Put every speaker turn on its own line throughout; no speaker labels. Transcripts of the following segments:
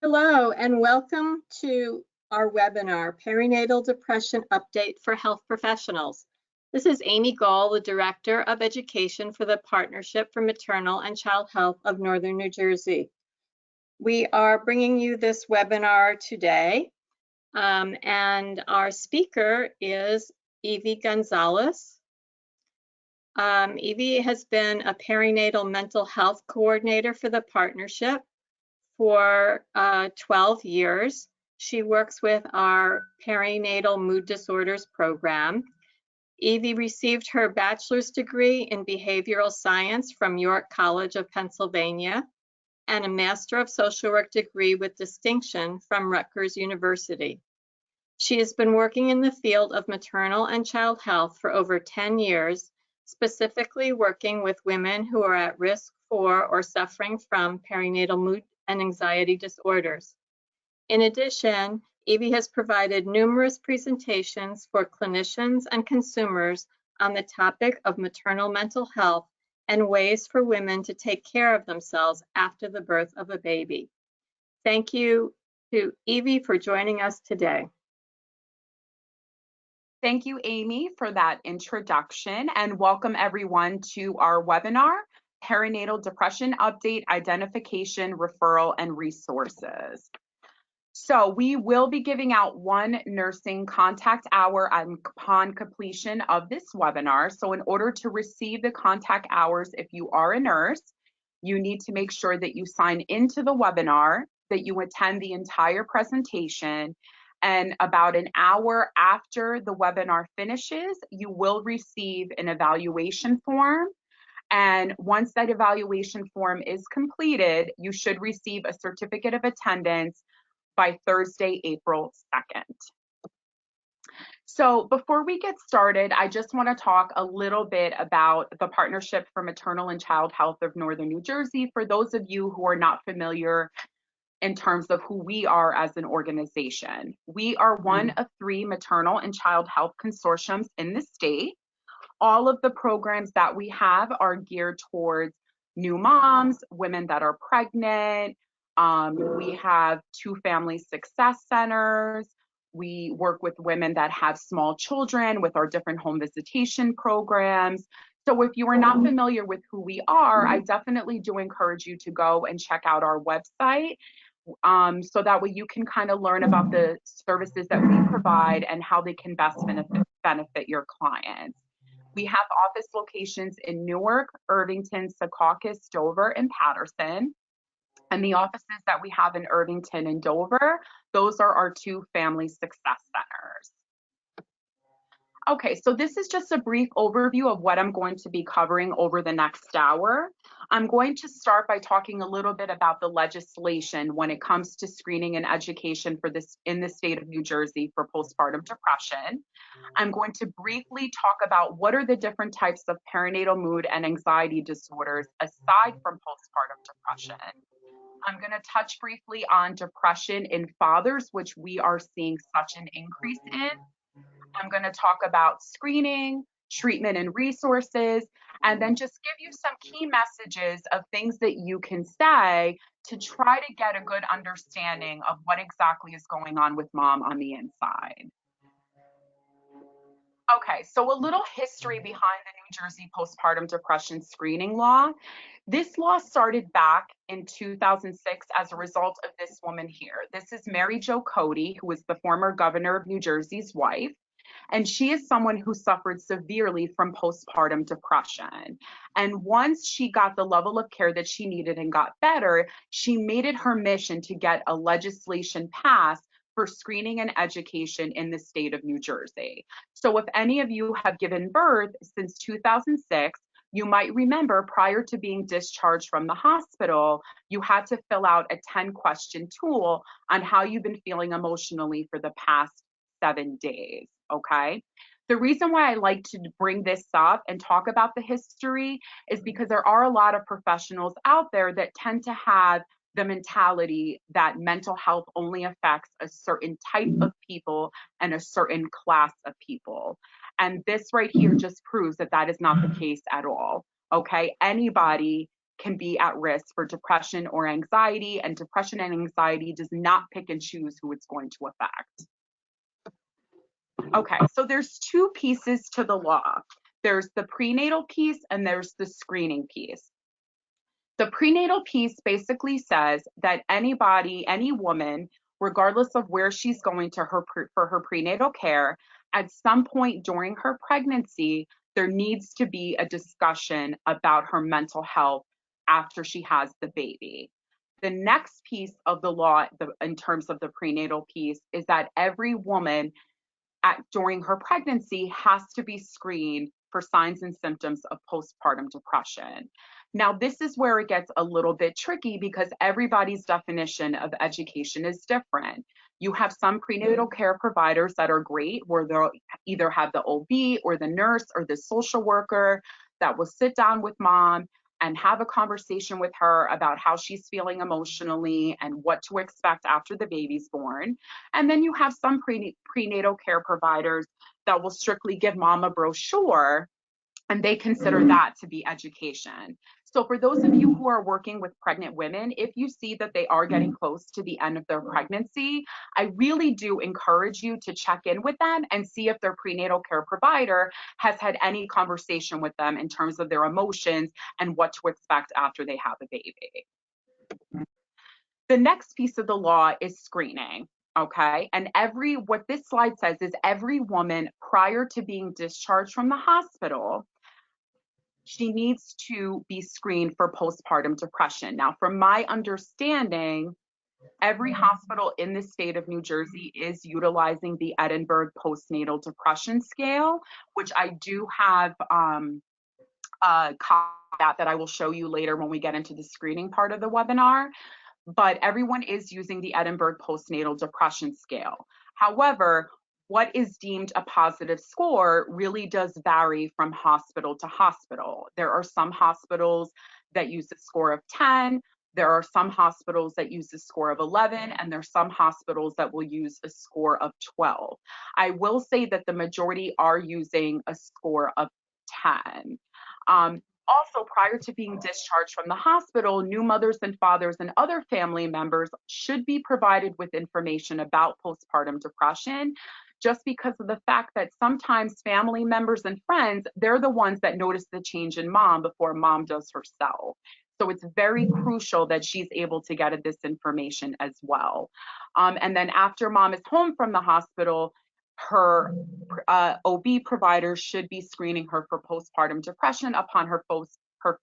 Hello, and welcome to our webinar, Perinatal Depression Update for Health Professionals. This is Amy Gall, the Director of Education for the Partnership for Maternal and Child Health of Northern New Jersey. We are bringing you this webinar today, and our speaker is Yvelisse Gonzalez. Yvelisse has been a perinatal mental health coordinator for the partnership for 12 years. She works with our perinatal mood disorders program. Evie received her bachelor's degree in behavioral science from York College of Pennsylvania and a Master of Social Work degree with distinction from Rutgers University. She has been working in the field of maternal and child health for over 10 years, specifically working with women who are at risk for or suffering from perinatal mood and anxiety disorders. In addition, Evie has provided numerous presentations for clinicians and consumers on the topic of maternal mental health and ways for women to take care of themselves after the birth of a baby. Thank you to Evie for joining us today.
Thank you, Amy, for that introduction, and welcome everyone to our webinar, Perinatal Depression Update, Identification, Referral, and Resources. So we will be giving out one nursing contact hour upon completion of this webinar. So in order to receive the contact hours, if you are a nurse, you need to make sure that you sign into the webinar, that you attend the entire presentation, and about an hour after the webinar finishes, you will receive an evaluation form. And once that evaluation form is completed, you should receive a certificate of attendance by Thursday, April 2nd. So before we get started, I just want to talk a little bit about the Partnership for Maternal and Child Health of Northern New Jersey. For those of you who are not familiar in terms of who we are as an organization, we are one of 3 maternal and child health consortiums in the state. All of the programs that we have are geared towards new moms, women that are pregnant. We have 2 family success centers. We work with women that have small children with our different home visitation programs. So if you are not familiar with who we are, I definitely do encourage you to go and check out our website. So that way you can kind of learn about the services that we provide and how they can best benefit your clients. We have office locations in Newark, Irvington, Secaucus, Dover, and Paterson. And the offices that we have in Irvington and Dover, those are our 2 family success centers. Okay, so this is just a brief overview of what I'm going to be covering over the next hour. I'm going to start by talking a little bit about the legislation when it comes to screening and education for this in the state of New Jersey for postpartum depression. I'm going to briefly talk about what are the different types of perinatal mood and anxiety disorders aside from postpartum depression. I'm going to touch briefly on depression in fathers, which we are seeing such an increase in. I'm going to talk about screening, treatment, and resources, and then just give you some key messages of things that you can say to try to get a good understanding of what exactly is going on with mom on the inside. Okay, so a little history behind the New Jersey postpartum depression screening law. This law started back in 2006 as a result of this woman here. This is Mary Jo Cody, who was the former governor of New Jersey's wife. And she is someone who suffered severely from postpartum depression. And once she got the level of care that she needed and got better, she made it her mission to get a legislation passed for screening and education in the state of New Jersey. So if any of you have given birth since 2006, you might remember prior to being discharged from the hospital, you had to fill out a 10-question tool on how you've been feeling emotionally for the past 7 days, okay? The reason why I like to bring this up and talk about the history is because there are a lot of professionals out there that tend to have the mentality that mental health only affects a certain type of people and a certain class of people. And this right here just proves that that is not the case at all, okay? Anybody can be at risk for depression or anxiety, and depression and anxiety does not pick and choose who it's going to affect. Okay, so there's two pieces to the law. There's the prenatal piece and there's the screening piece. The prenatal piece basically says that anybody, any woman, regardless of where she's going to for her prenatal care, at some point during her pregnancy, there needs to be a discussion about her mental health after she has the baby. The next piece of the law, in terms of the prenatal piece, is that every woman during her pregnancy has to be screened for signs and symptoms of postpartum depression. Now, this is where it gets a little bit tricky because everybody's definition of education is different. You have some prenatal care providers that are great, where they'll either have the OB or the nurse or the social worker that will sit down with mom and have a conversation with her about how she's feeling emotionally and what to expect after the baby's born. And then you have some prenatal care providers that will strictly give mom a brochure, and they consider that to be education. So for those of you who are working with pregnant women, if you see that they are getting close to the end of their pregnancy, I really do encourage you to check in with them and see if their prenatal care provider has had any conversation with them in terms of their emotions and what to expect after they have a baby. The next piece of the law is screening. Okay. And what this slide says is every woman prior to being discharged from the hospital, she needs to be screened for postpartum depression. Now, from my understanding, every hospital in the state of New Jersey is utilizing the Edinburgh Postnatal Depression Scale, which I do have a copy that I will show you later when we get into the screening part of the webinar. But everyone is using the Edinburgh Postnatal Depression Scale. However, what is deemed a positive score really does vary from hospital to hospital. There are some hospitals that use a score of 10. There are some hospitals that use a score of 11, and there's some hospitals that will use a score of 12. I will say that the majority are using a score of 10. Also, prior to being discharged from the hospital, new mothers and fathers and other family members should be provided with information about postpartum depression, just because of the fact that sometimes family members and friends, they're the ones that notice the change in mom before mom does herself. So it's very crucial that she's able to get this information as well. And then after mom is home from the hospital, her OB provider should be screening her for postpartum depression upon her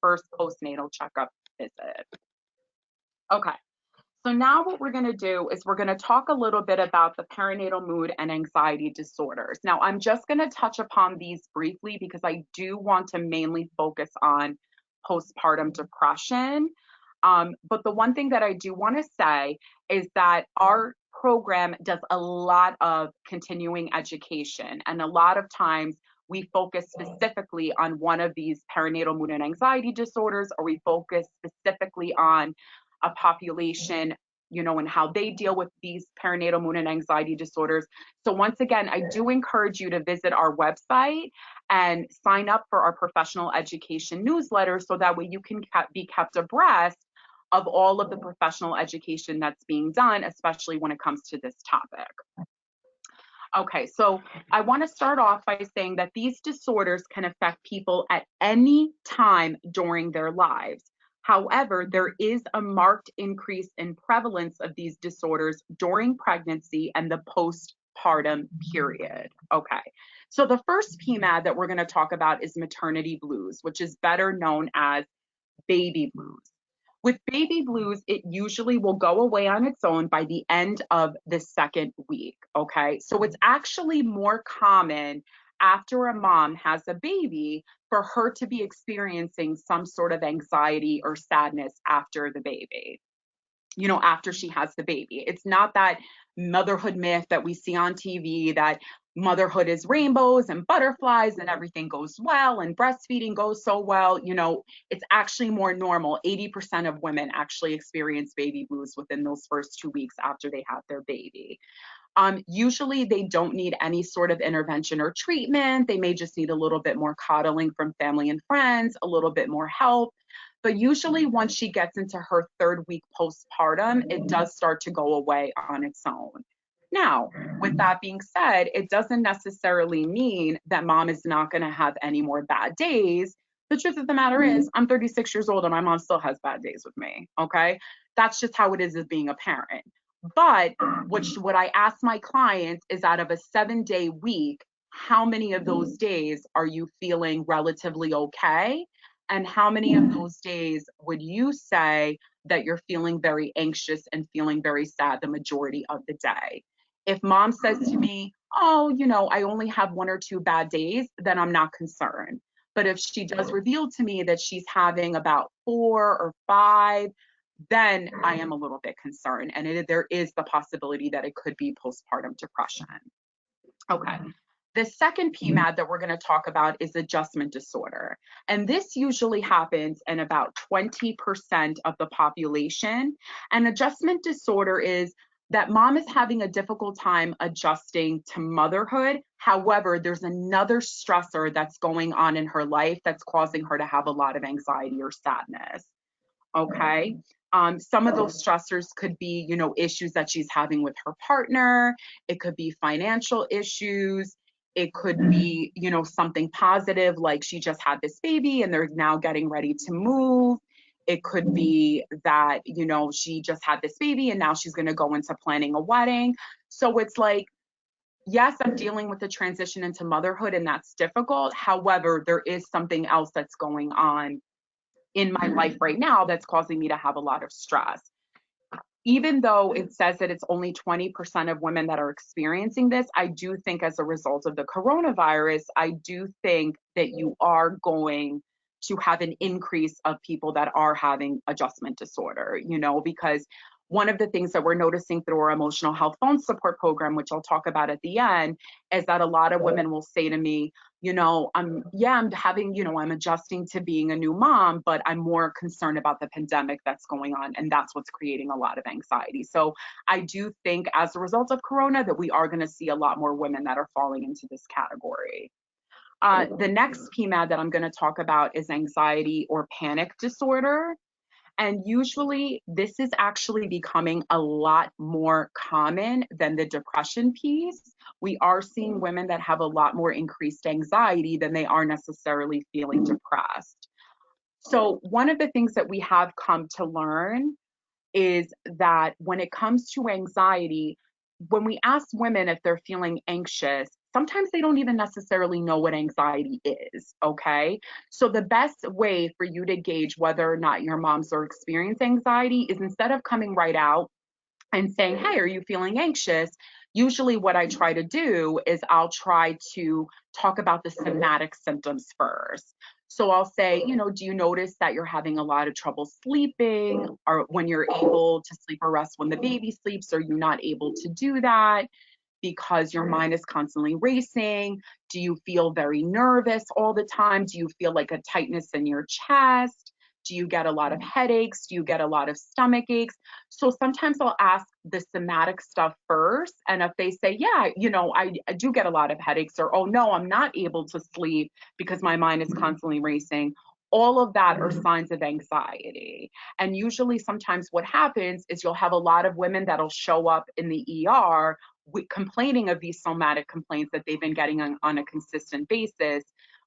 first postnatal checkup visit. Okay, so now what we're going to do is we're going to talk a little bit about the perinatal mood and anxiety disorders. Now, I'm just going to touch upon these briefly because I do want to mainly focus on postpartum depression. But the one thing that I do want to say is that our program does a lot of continuing education, and a lot of times we focus specifically on one of these perinatal mood and anxiety disorders, or we focus specifically on a population, and how they deal with these perinatal mood and anxiety disorders. So once again, I do encourage you to visit our website and sign up for our professional education newsletter so that way you can be kept abreast of all of the professional education that's being done, especially when it comes to this topic. Okay, so I want to start off by saying that these disorders can affect people at any time during their lives. However, there is a marked increase in prevalence of these disorders during pregnancy and the postpartum period. Okay, so the first PMAD that we're going to talk about is maternity blues, which is better known as baby blues. With baby blues, it usually will go away on its own by the end of the second week, okay? So it's actually more common after a mom has a baby for her to be experiencing some sort of anxiety or sadness after the baby, after she has the baby. It's not that motherhood myth that we see on TV that motherhood is rainbows and butterflies and everything goes well and breastfeeding goes so well. It's actually more normal. 80% of women actually experience baby blues within those first 2 weeks after they have their baby. Usually they don't need any sort of intervention or treatment. They may just need a little bit more coddling from family and friends, a little bit more help. But usually once she gets into her 3rd week postpartum, it does start to go away on its own. Now, with that being said, it doesn't necessarily mean that mom is not going to have any more bad days. The truth of the matter is, I'm 36 years old and my mom still has bad days with me. Okay. That's just how it is as being a parent. But what I ask my clients is, out of a 7-day week, how many of those days are you feeling relatively okay? And how many of those days would you say that you're feeling very anxious and feeling very sad the majority of the day? If mom says to me, oh, I only have 1 or 2 bad days, then I'm not concerned. But if she does reveal to me that she's having about 4 or 5, then I am a little bit concerned. And there is the possibility that it could be postpartum depression. Okay. The second PMAD that we're going to talk about is adjustment disorder. And this usually happens in about 20% of the population. And adjustment disorder is that mom is having a difficult time adjusting to motherhood. However, there's another stressor that's going on in her life that's causing her to have a lot of anxiety or sadness. Okay. Some of those stressors could be, issues that she's having with her partner. It could be financial issues. It could be, something positive, like she just had this baby and they're now getting ready to move. It could be that, she just had this baby and now she's going to go into planning a wedding. So it's like, yes, I'm dealing with the transition into motherhood and that's difficult. However, there is something else that's going on in my life right now that's causing me to have a lot of stress. Even though it says that it's only 20% of women that are experiencing this, I do think as a result of the coronavirus, I do think that you are going to have an increase of people that are having adjustment disorder, because one of the things that we're noticing through our emotional health phone support program, which I'll talk about at the end, is that a lot of women will say to me, I'm having, I'm adjusting to being a new mom, but I'm more concerned about the pandemic that's going on. And that's what's creating a lot of anxiety. So I do think as a result of Corona that we are going to see a lot more women that are falling into this category. The next PMAD that I'm going to talk about is anxiety or panic disorder. And usually this is actually becoming a lot more common than the depression piece. We are seeing women that have a lot more increased anxiety than they are necessarily feeling depressed. So one of the things that we have come to learn is that when it comes to anxiety, when we ask women if they're feeling anxious, sometimes they don't even necessarily know what anxiety is, okay? So the best way for you to gauge whether or not your moms are experiencing anxiety is, instead of coming right out and saying, hey, are you feeling anxious? Usually what I try to do is I'll try to talk about the somatic symptoms first. So I'll say, do you notice that you're having a lot of trouble sleeping? Or when you're able to sleep or rest when the baby sleeps, are you not able to do that because your mind is constantly racing? Do you feel very nervous all the time? Do you feel like a tightness in your chest? Do you get a lot of headaches? Do you get a lot of stomach aches? So sometimes I'll ask the somatic stuff first. And if they say, yeah, I do get a lot of headaches, or, oh no, I'm not able to sleep because my mind is constantly racing. All of that are signs of anxiety. And usually sometimes what happens is you'll have a lot of women that'll show up in the ER complaining of these somatic complaints that they've been getting on a consistent basis,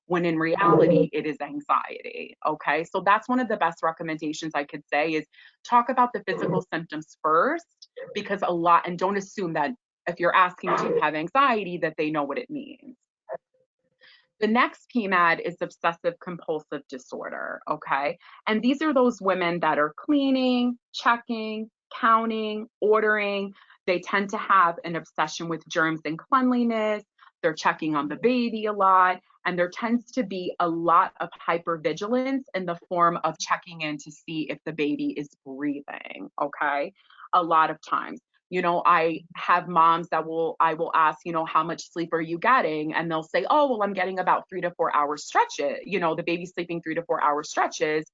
when in reality it is anxiety. Okay, so that's one of the best recommendations I could say, is talk about the physical symptoms first, because and don't assume that if you're asking, do you have anxiety, that they know what it means. The next PMAD is obsessive compulsive disorder, okay? And these are those women that are cleaning, checking, counting, ordering. They tend to have an obsession with germs and cleanliness. They're checking on the baby a lot. And there tends to be a lot of hypervigilance in the form of checking in to see if the baby is breathing, okay? A lot of times. I have moms that I will ask, how much sleep are you getting? And they'll say, oh, well, I'm getting about 3 to 4 hour stretches. The baby's sleeping 3 to 4 hour stretches.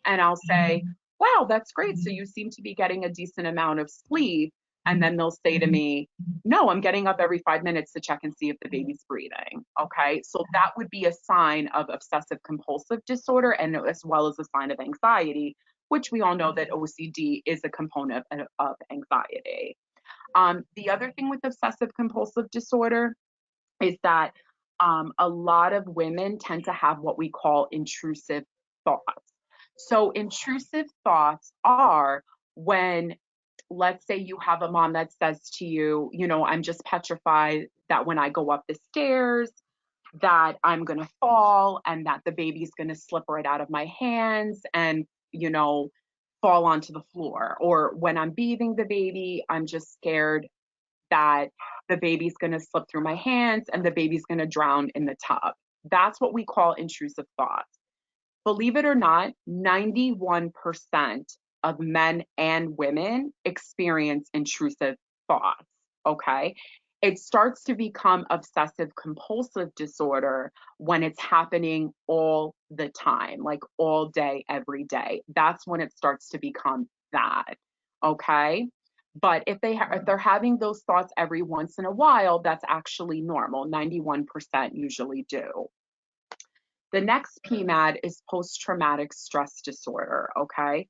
And I'll say, wow, that's great. So you seem to be getting a decent amount of sleep. And then they'll say to me, no, I'm getting up every 5 minutes to check and see if the baby's breathing. Okay. So that would be a sign of obsessive compulsive disorder, and as well as a sign of anxiety, which we all know that OCD is a component of anxiety. The other thing with obsessive compulsive disorder is that a lot of women tend to have what we call intrusive thoughts. So intrusive thoughts are when, let's say you have a mom that says to you, I'm just petrified that when I go up the stairs, that I'm going to fall and that the baby's going to slip right out of my hands and, fall onto the floor. Or when I'm bathing the baby, I'm just scared that the baby's going to slip through my hands and the baby's going to drown in the tub. That's what we call intrusive thoughts. Believe it or not, 91% of men and women experience intrusive thoughts. Okay. It starts to become obsessive compulsive disorder when it's happening all the time, like all day, every day. That's when it starts to become that. Okay. But if they're having those thoughts every once in a while, that's actually normal. 91% usually do. The next PMAD is post-traumatic stress disorder, okay?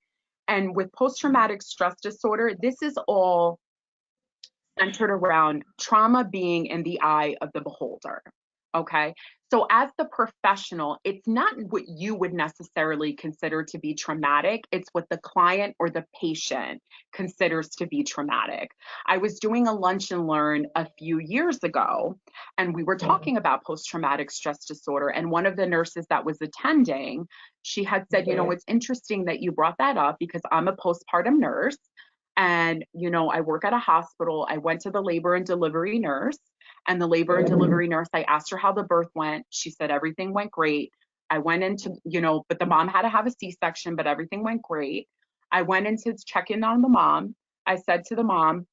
And with post-traumatic stress disorder, this is all centered around trauma being in the eye of the beholder, okay? So as the professional, it's not what you would necessarily consider to be traumatic, it's what the client or the patient considers to be traumatic. I was doing a lunch and learn a few years ago, and we were talking about post-traumatic stress disorder, and one of the nurses that was attending, she had said, it's interesting that you brought that up because I'm a postpartum nurse, and, I work at a hospital. I went to the labor and delivery nurse, and the labor and delivery nurse, I asked her how the birth went. She said everything went great. I went into, but the mom had to have a C-section, but everything went great. I went in to check in on the mom. I said to the mom,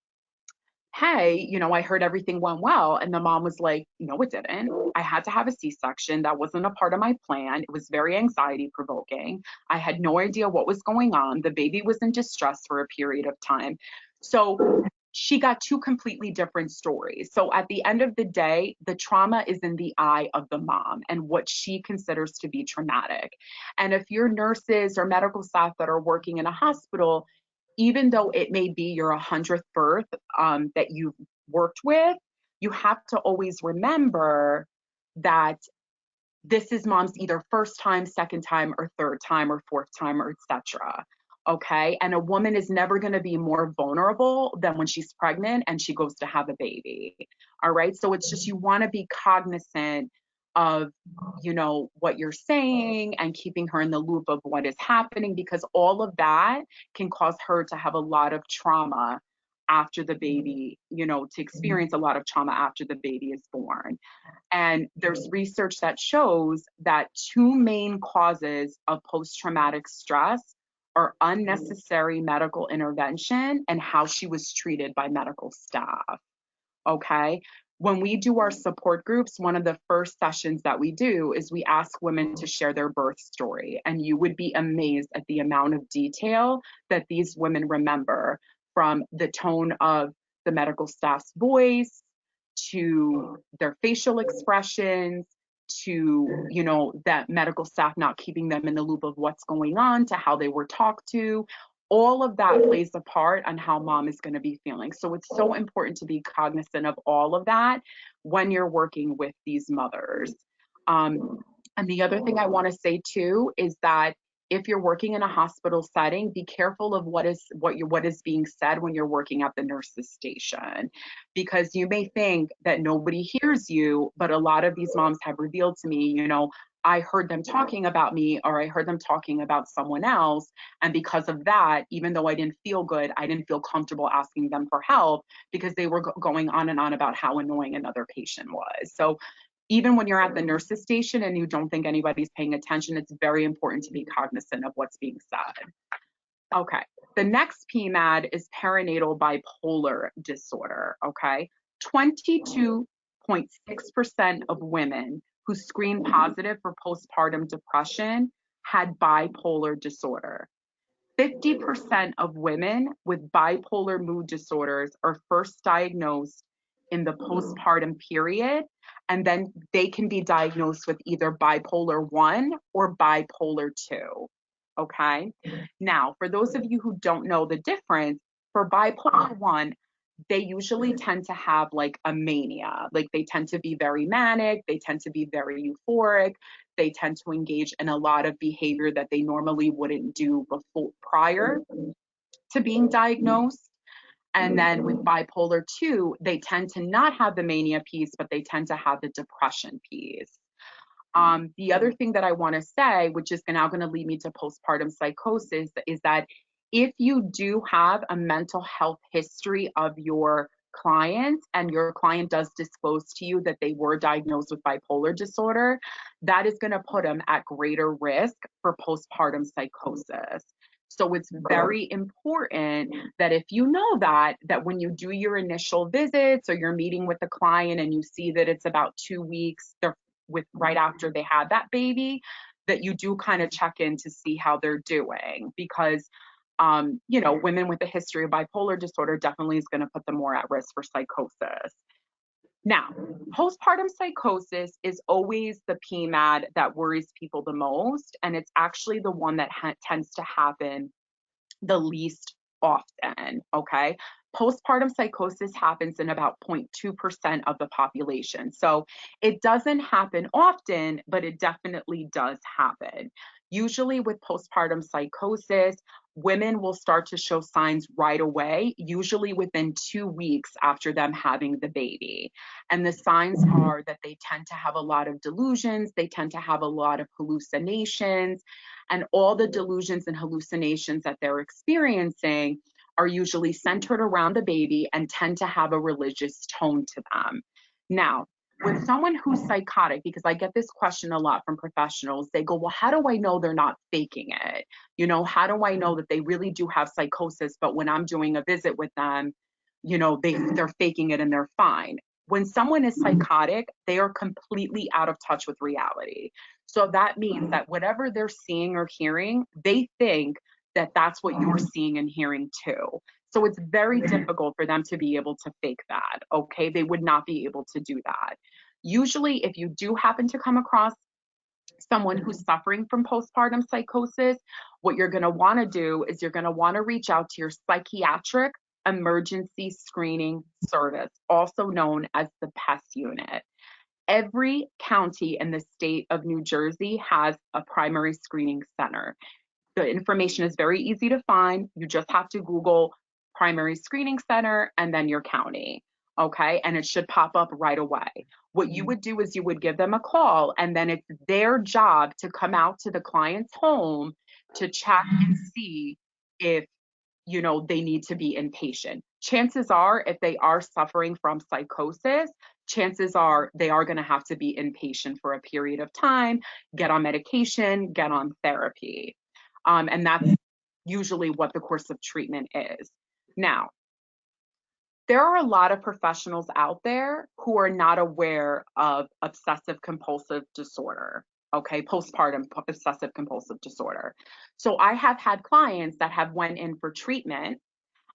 hey, I heard everything went well. And the mom was like, no, it didn't. I had to have a C-section. That wasn't a part of my plan. It was very anxiety provoking. I had no idea what was going on. The baby was in distress for a period of time. So she got two completely different stories. So at the end of the day, the trauma is in the eye of the mom and what she considers to be traumatic. And if you're nurses or medical staff that are working in a hospital, even though it may be your 100th birth that you've worked with, you have to always remember that this is mom's either first time, second time, or third time, or fourth time, or etc. Okay. And a woman is never going to be more vulnerable than when she's pregnant and she goes to have a baby. All right. So it's just, you want to be cognizant of, what you're saying and keeping her in the loop of what is happening, because all of that can cause her to have a lot of trauma after the baby, to experience a lot of trauma after the baby is born. And there's research that shows that two main causes of post-traumatic stress are unnecessary medical intervention and how she was treated by medical staff. Okay. When we do our support groups, one of the first sessions that we do is we ask women to share their birth story. And you would be amazed at the amount of detail that these women remember, from the tone of the medical staff's voice to their facial expressions, to, that medical staff not keeping them in the loop of what's going on, to how they were talked to. All of that plays a part on how mom is going to be feeling. So it's so important to be cognizant of all of that when you're working with these mothers. And the other thing I want to say too is that if you're working in a hospital setting, be careful of what is being said when you're working at the nurse's station, because you may think that nobody hears you, but a lot of these moms have revealed to me, I heard them talking about me, or I heard them talking about someone else. And because of that, even though I didn't feel good, I didn't feel comfortable asking them for help because they were going on and on about how annoying another patient was. So even when you're at the nurse's station and you don't think anybody's paying attention, it's very important to be cognizant of what's being said. Okay. The next PMAD is perinatal bipolar disorder. Okay. 22.6% of women who screened positive for postpartum depression had bipolar disorder. 50% of women with bipolar mood disorders are first diagnosed in the postpartum period, and then they can be diagnosed with either bipolar 1 or bipolar 2. Okay. Now, for those of you who don't know the difference, for bipolar 1, they usually tend to have like a mania. Like they tend to be very manic, they tend to be very euphoric, they tend to engage in a lot of behavior that they normally wouldn't do before prior to being diagnosed. And then with bipolar 2, they tend to not have the mania piece, but they tend to have the depression piece. The other thing that I want to say, which is now going to lead me to postpartum psychosis, is that if you do have a mental health history of your client and your client does disclose to you that they were diagnosed with bipolar disorder, that is going to put them at greater risk for postpartum psychosis. So it's very important that if you know that when you do your initial visits or you're meeting with the client and you see that it's about 2 weeks with right after they had that baby, that you do kind of check in to see how they're doing, because women with a history of bipolar disorder definitely is going to put them more at risk for psychosis. Now, postpartum psychosis is always the PMAD that worries people the most, and it's actually the one that tends to happen the least often, okay? Postpartum psychosis happens in about 0.2% of the population. So it doesn't happen often, but it definitely does happen. Usually with postpartum psychosis, women will start to show signs right away, usually within 2 weeks after them having the baby. And the signs are that they tend to have a lot of delusions, they tend to have a lot of hallucinations, and all the delusions and hallucinations that they're experiencing are usually centered around the baby and tend to have a religious tone to them. Now, with someone who's psychotic, because I get this question a lot from professionals, they go, well, how do I know they're not faking it? How do I know that they really do have psychosis, but when I'm doing a visit with them, they're faking it and they're fine. When someone is psychotic, they are completely out of touch with reality. So that means that whatever they're seeing or hearing, they think that that's what you're seeing and hearing too. So it's very difficult for them to be able to fake that, okay? They would not be able to do that. Usually, if you do happen to come across someone who's suffering from postpartum psychosis, what you're going to want to do is you're going to want to reach out to your psychiatric emergency screening service, also known as the PES unit. Every county in the state of New Jersey has a primary screening center. The information is very easy to find. You just have to Google primary screening center and then your county, okay? And it should pop up right away. What you would do is you would give them a call, and then it's their job to come out to the client's home to check and see if they need to be inpatient. Chances are, if they are suffering from psychosis, chances are they are going to have to be inpatient for a period of time, get on medication, get on therapy. And that's usually what the course of treatment is. Now, there are a lot of professionals out there who are not aware of obsessive compulsive disorder, okay, postpartum obsessive compulsive disorder. So I have had clients that have went in for treatment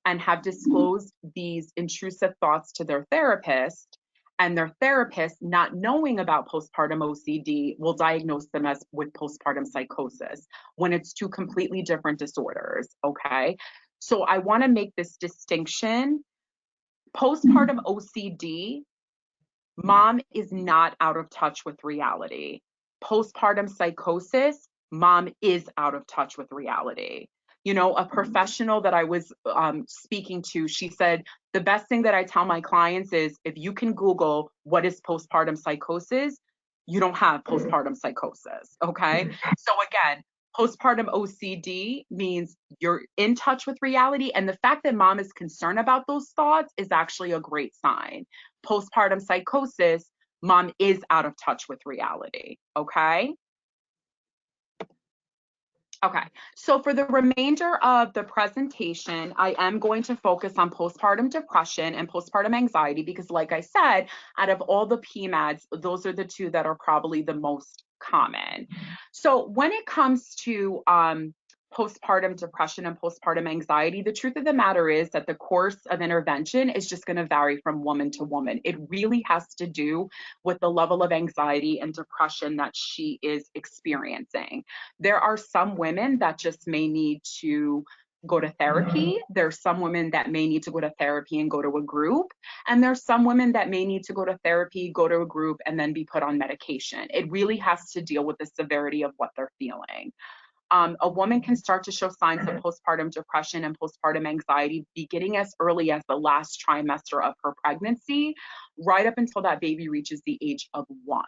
and have disclosed these intrusive thoughts to their therapist, and their therapist, not knowing about postpartum OCD, will diagnose them as with postpartum psychosis when it's two completely different disorders, okay? So I want to make this distinction. Postpartum OCD, mom is not out of touch with reality. Postpartum psychosis, mom is out of touch with reality. A professional that I was speaking to, she said, the best thing that I tell my clients is if you can Google what is postpartum psychosis, you don't have postpartum psychosis, okay? So again, postpartum OCD means you're in touch with reality, and the fact that mom is concerned about those thoughts is actually a great sign. Postpartum psychosis, mom is out of touch with reality, okay? Okay, so for the remainder of the presentation, I am going to focus on postpartum depression and postpartum anxiety because, like I said, out of all the PMADs, those are the two that are probably the most common. So when it comes to postpartum depression and postpartum anxiety, the truth of the matter is that the course of intervention is just going to vary from woman to woman. It really has to do with the level of anxiety and depression that she is experiencing. There are some women that just may need to go to therapy. There's some women that may need to go to therapy and go to a group. And there's some women that may need to go to therapy, go to a group, and then be put on medication. It really has to deal with the severity of what they're feeling. A woman can start to show signs of postpartum depression and postpartum anxiety beginning as early as the last trimester of her pregnancy, right up until that baby reaches the age of 1.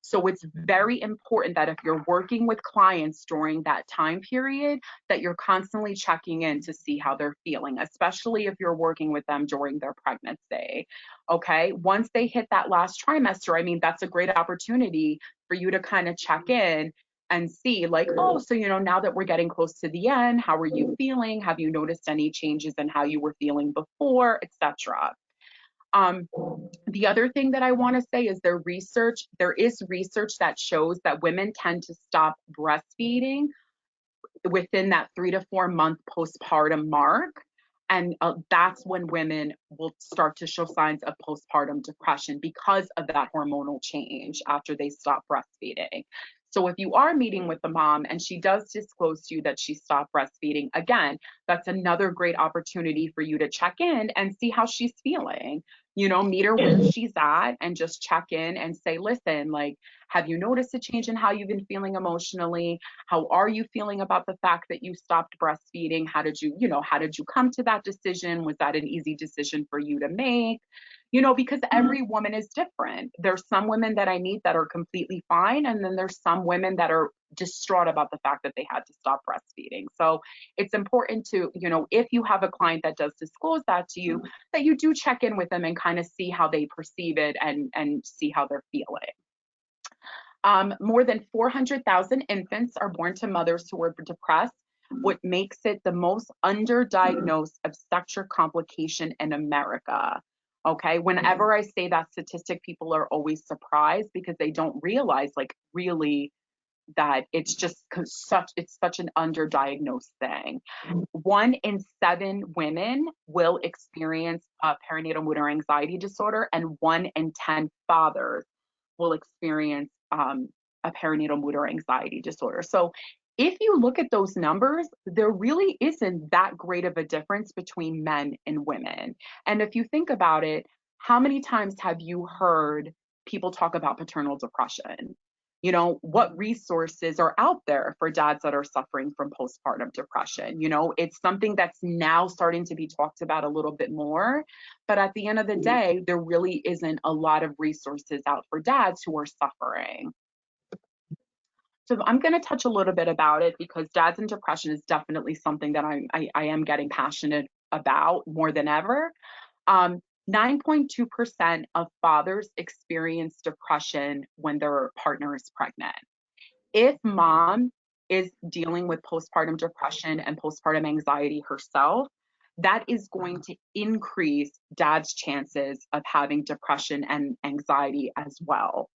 So it's very important that if you're working with clients during that time period, that you're constantly checking in to see how they're feeling, especially if you're working with them during their pregnancy. Okay, once they hit that last trimester, I mean, that's a great opportunity for you to kind of check in and see like, oh, so, now that we're getting close to the end, how are you feeling? Have you noticed any changes in how you were feeling before, etc. The other thing that I want to say is there is research that shows that women tend to stop breastfeeding within that 3 to 4 month postpartum mark. And that's when women will start to show signs of postpartum depression because of that hormonal change after they stop breastfeeding. So if you are meeting with the mom and she does disclose to you that she stopped breastfeeding, again, that's another great opportunity for you to check in and see how she's feeling. Meet her where she's at and just check in and say, listen, like, have you noticed a change in how you've been feeling emotionally? How are you feeling about the fact that you stopped breastfeeding? How did you come to that decision? Was that an easy decision for you to make? Because every woman is different. There's some women that I meet that are completely fine. And then there's some women that are distraught about the fact that they had to stop breastfeeding. So it's important to, if you have a client that does disclose that to you, that you do check in with them and kind of see how they perceive it and see how they're feeling. More than 400,000 infants are born to mothers who are depressed, what makes it the most underdiagnosed obstetric complication in America. Okay, whenever I say that statistic, people are always surprised because they don't realize, like, really that it's such an underdiagnosed thing. 1 in 7 women will experience a perinatal mood or anxiety disorder, and 1 in 10 fathers will experience a perinatal mood or anxiety disorder. So if you look at those numbers, there really isn't that great of a difference between men and women. And if you think about it, how many times have you heard people talk about paternal depression? What resources are out there for dads that are suffering from postpartum depression? It's something that's now starting to be talked about a little bit more. But at the end of the day, there really isn't a lot of resources out for dads who are suffering. So I'm going to touch a little bit about it because dads and depression is definitely something that I am getting passionate about more than ever. 9.2% of fathers experience depression when their partner is pregnant. If mom is dealing with postpartum depression and postpartum anxiety herself, that is going to increase dad's chances of having depression and anxiety as well.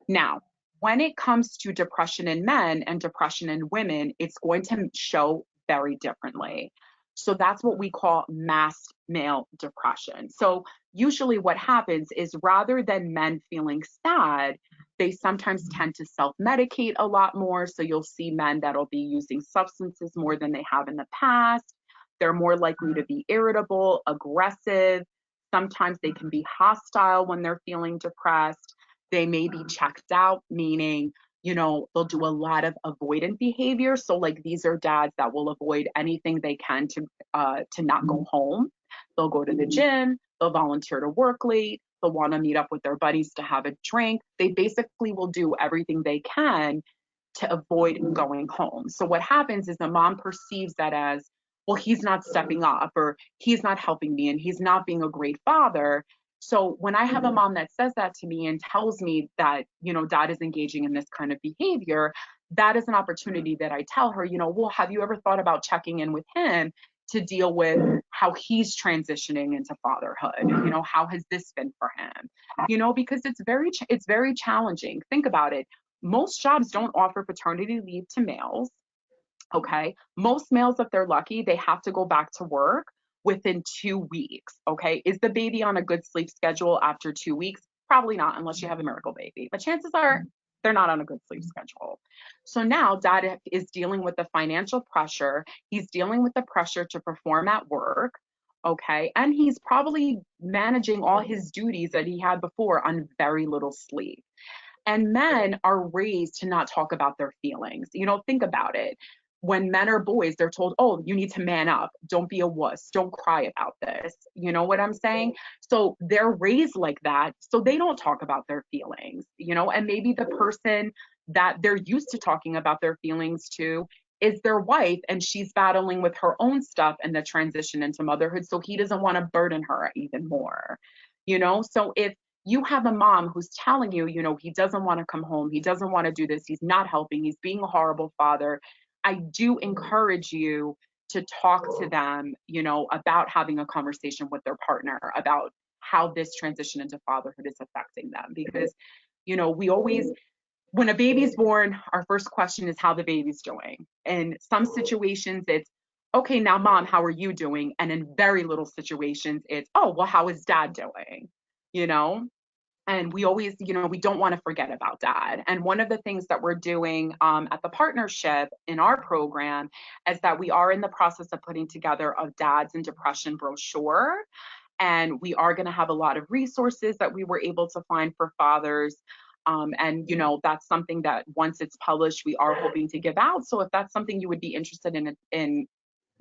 Now, when it comes to depression in men and depression in women, it's going to show very differently. So that's what we call masked male depression. So usually what happens is rather than men feeling sad, they sometimes tend to self-medicate a lot more. So you'll see men that'll be using substances more than they have in the past. They're more likely to be irritable, aggressive. Sometimes they can be hostile when they're feeling depressed. They may be checked out, meaning, they'll do a lot of avoidant behavior. So like these are dads that will avoid anything they can to not go home. They'll go to the gym, they'll volunteer to work late, they'll want to meet up with their buddies to have a drink. They basically will do everything they can to avoid going home. So what happens is the mom perceives that as, well, he's not stepping up or he's not helping me and he's not being a great father. So when I have a mom that says that to me and tells me that, dad is engaging in this kind of behavior, that is an opportunity that I tell her, well, have you ever thought about checking in with him to deal with how he's transitioning into fatherhood? How has this been for him? Because it's very challenging. Think about it. Most jobs don't offer paternity leave to males. Okay. Most males, if they're lucky, they have to go back to work within 2 weeks. Okay. Is the baby on a good sleep schedule after 2 weeks? Probably not, unless you have a miracle baby. But chances are they're not on a good sleep schedule. So now dad is dealing with the financial pressure. He's dealing with the pressure to perform at work. Okay. And he's probably managing all his duties that he had before on very little sleep. And men are raised to not talk about their feelings. You know, think about it. When men are boys, they're told, oh, you need to man up. Don't be a wuss. Don't cry about this. You know what I'm saying? So they're raised like that. So they don't talk about their feelings, and maybe the person that they're used to talking about their feelings to is their wife, and she's battling with her own stuff and the transition into motherhood. So he doesn't want to burden her even more. So if you have a mom who's telling you, he doesn't want to come home, he doesn't want to do this, he's not helping, he's being a horrible father, I do encourage you to talk to them, about having a conversation with their partner about how this transition into fatherhood is affecting them. Because, we always, when a baby's born, our first question is how the baby's doing. In some situations, it's, okay, now mom, how are you doing? And in very little situations, it's, oh, well, how is dad doing? You know? And we always, we don't want to forget about dad. And one of the things that we're doing at the partnership in our program is that we are in the process of putting together a dads and depression brochure. And we are going to have a lot of resources that we were able to find for fathers. And, that's something that once it's published, we are hoping to give out. So if that's something you would be interested in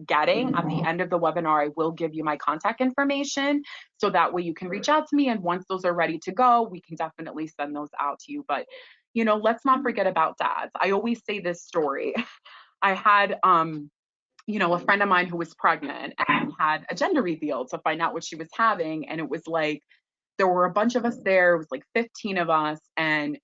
getting at the end of the webinar, I will give you my contact information so that way you can reach out to me. And once those are ready to go, we can definitely send those out to you. But, let's not forget about dads. I always say this story. I had, a friend of mine who was pregnant and had a gender reveal to find out what she was having. And it was like, there were a bunch of us there. It was like 15 of us. And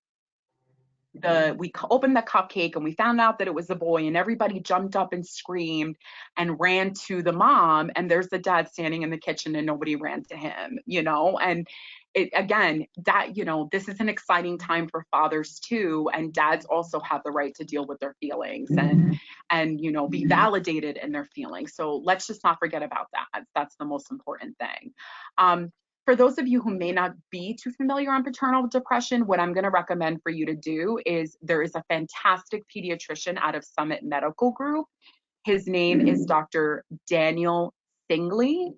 we opened the cupcake and we found out that it was a boy, and everybody jumped up and screamed and ran to the mom, and there's the dad standing in the kitchen and nobody ran to him, and again, that, this is an exciting time for fathers too, and dads also have the right to deal with their feelings and be validated in their feelings. So let's just not forget about that. That's the most important thing. For those of you who may not be too familiar on paternal depression, what I'm going to recommend for you to do is there is a fantastic pediatrician out of Summit Medical Group. His name is Dr. Daniel Singley,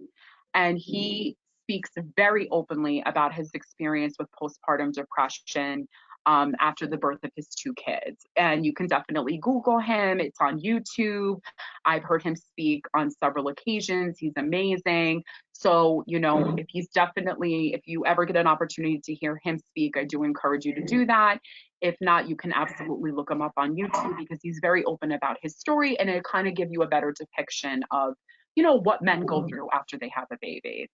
and he speaks very openly about his experience with postpartum depression after the birth of his 2 kids. And you can definitely Google him. It's on YouTube. I've heard him speak on several occasions. He's amazing. So, if you ever get an opportunity to hear him speak, I do encourage you to do that. If not, you can absolutely look him up on YouTube because he's very open about his story, and it kind of give you a better depiction of, what men go through after they have a baby.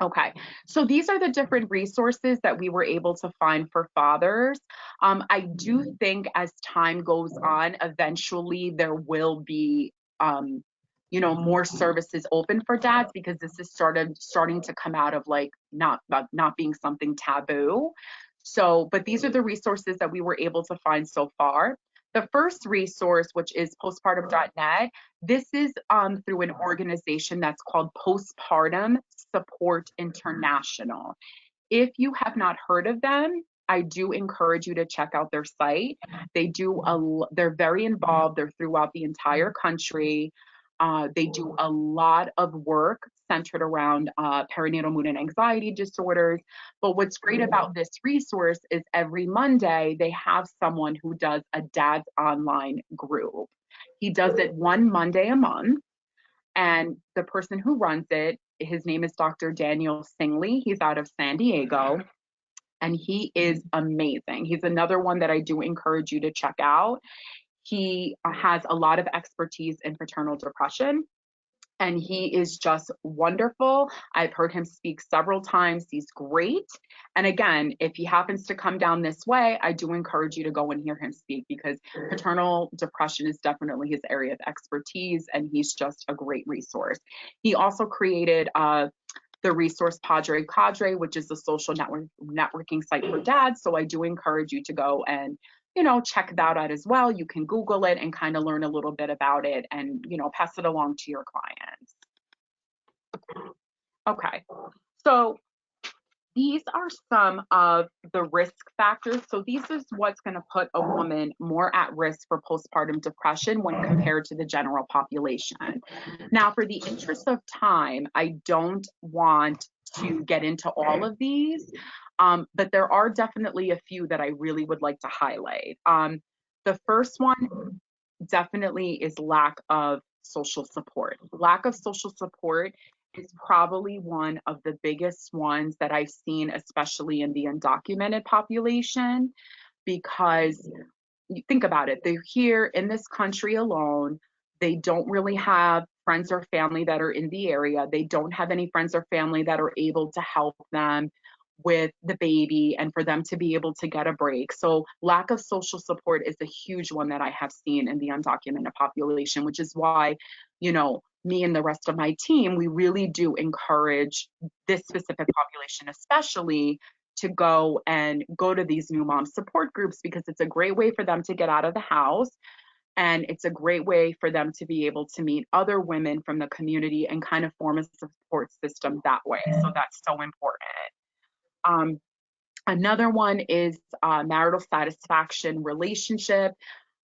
Okay, so these are the different resources that we were able to find for fathers. I do think as time goes on, eventually there will be, more services open for dads, because this is starting to come out of like not being something taboo. So, but these are the resources that we were able to find so far. The first resource, which is postpartum.net, this is through an organization that's called Postpartum Support International. If you have not heard of them, I do encourage you to check out their site. They're very involved. They're throughout the entire country. They do a lot of work centered around perinatal mood and anxiety disorders. But what's great about this resource is every Monday, they have someone who does a dad's online group. He does it one Monday a month. And the person who runs it, his name is Dr. Daniel Singley. He's out of San Diego, and he is amazing. He's another one that I do encourage you to check out. He has a lot of expertise in paternal depression, and he is just wonderful. I've heard him speak several times. He's great. And again, if he happens to come down this way, I do encourage you to go and hear him speak, because paternal depression is definitely his area of expertise, and he's just a great resource. He also created the resource Padre Cadre, which is a social networking site for dads. So I do encourage you to go and check that out as well. You can Google it and kind of learn a little bit about it and, pass it along to your clients. Okay. So these are some of the risk factors. So these is what's going to put a woman more at risk for postpartum depression when compared to the general population. Now, for the interest of time, I don't want to get into all of these, but there are definitely a few that I really would like to highlight. The first one definitely is lack of social support. Lack of social support is probably one of the biggest ones that I've seen, especially in the undocumented population, because you think about it, they're here in this country alone. They don't really have friends or family that are in the area. They don't have any friends or family that are able to help them with the baby and for them to be able to get a break. So lack of social support is a huge one that I have seen in the undocumented population, which is why, me and the rest of my team, we really do encourage this specific population, especially to go to these new mom support groups, because it's a great way for them to get out of the house. And it's a great way for them to be able to meet other women from the community and kind of form a support system that way. So that's so important. Another one is marital satisfaction relationship,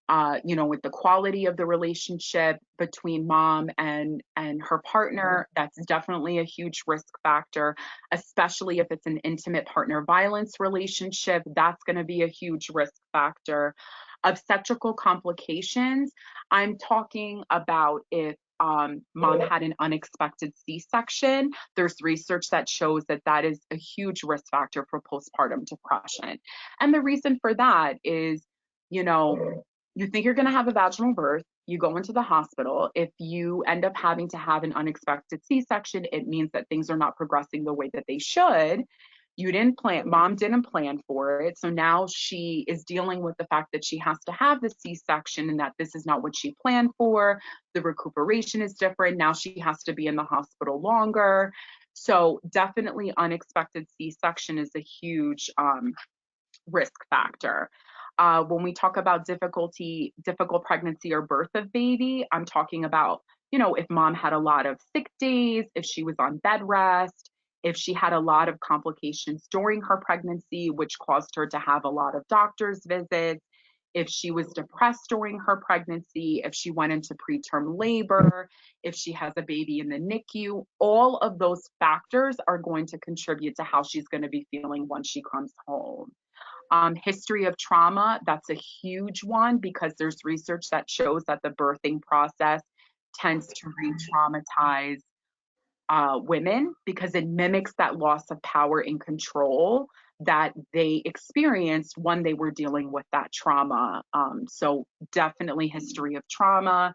with the quality of the relationship between mom and her partner. That's definitely a huge risk factor, especially if it's an intimate partner violence relationship. That's going to be a huge risk factor. Obstetrical complications, I'm talking about if mom had an unexpected C-section. There's research that shows that that is a huge risk factor for postpartum depression. And the reason for that is, you think you're going to have a vaginal birth, you go into the hospital. If you end up having to have an unexpected C-section, it means that things are not progressing the way that they should. Mom didn't plan for it. So now she is dealing with the fact that she has to have the C-section and that this is not what she planned for. The recuperation is different. Now she has to be in the hospital longer. So definitely unexpected C-section is a huge risk factor. When we talk about difficult pregnancy or birth of baby, I'm talking about, if mom had a lot of sick days, if she was on bed rest, if she had a lot of complications during her pregnancy, which caused her to have a lot of doctor's visits, if she was depressed during her pregnancy, if she went into preterm labor, if she has a baby in the NICU, all of those factors are going to contribute to how she's going to be feeling once she comes home. History of trauma, that's a huge one, because there's research that shows that the birthing process tends to re-traumatize women, because it mimics that loss of power and control that they experienced when they were dealing with that trauma. So definitely history of trauma.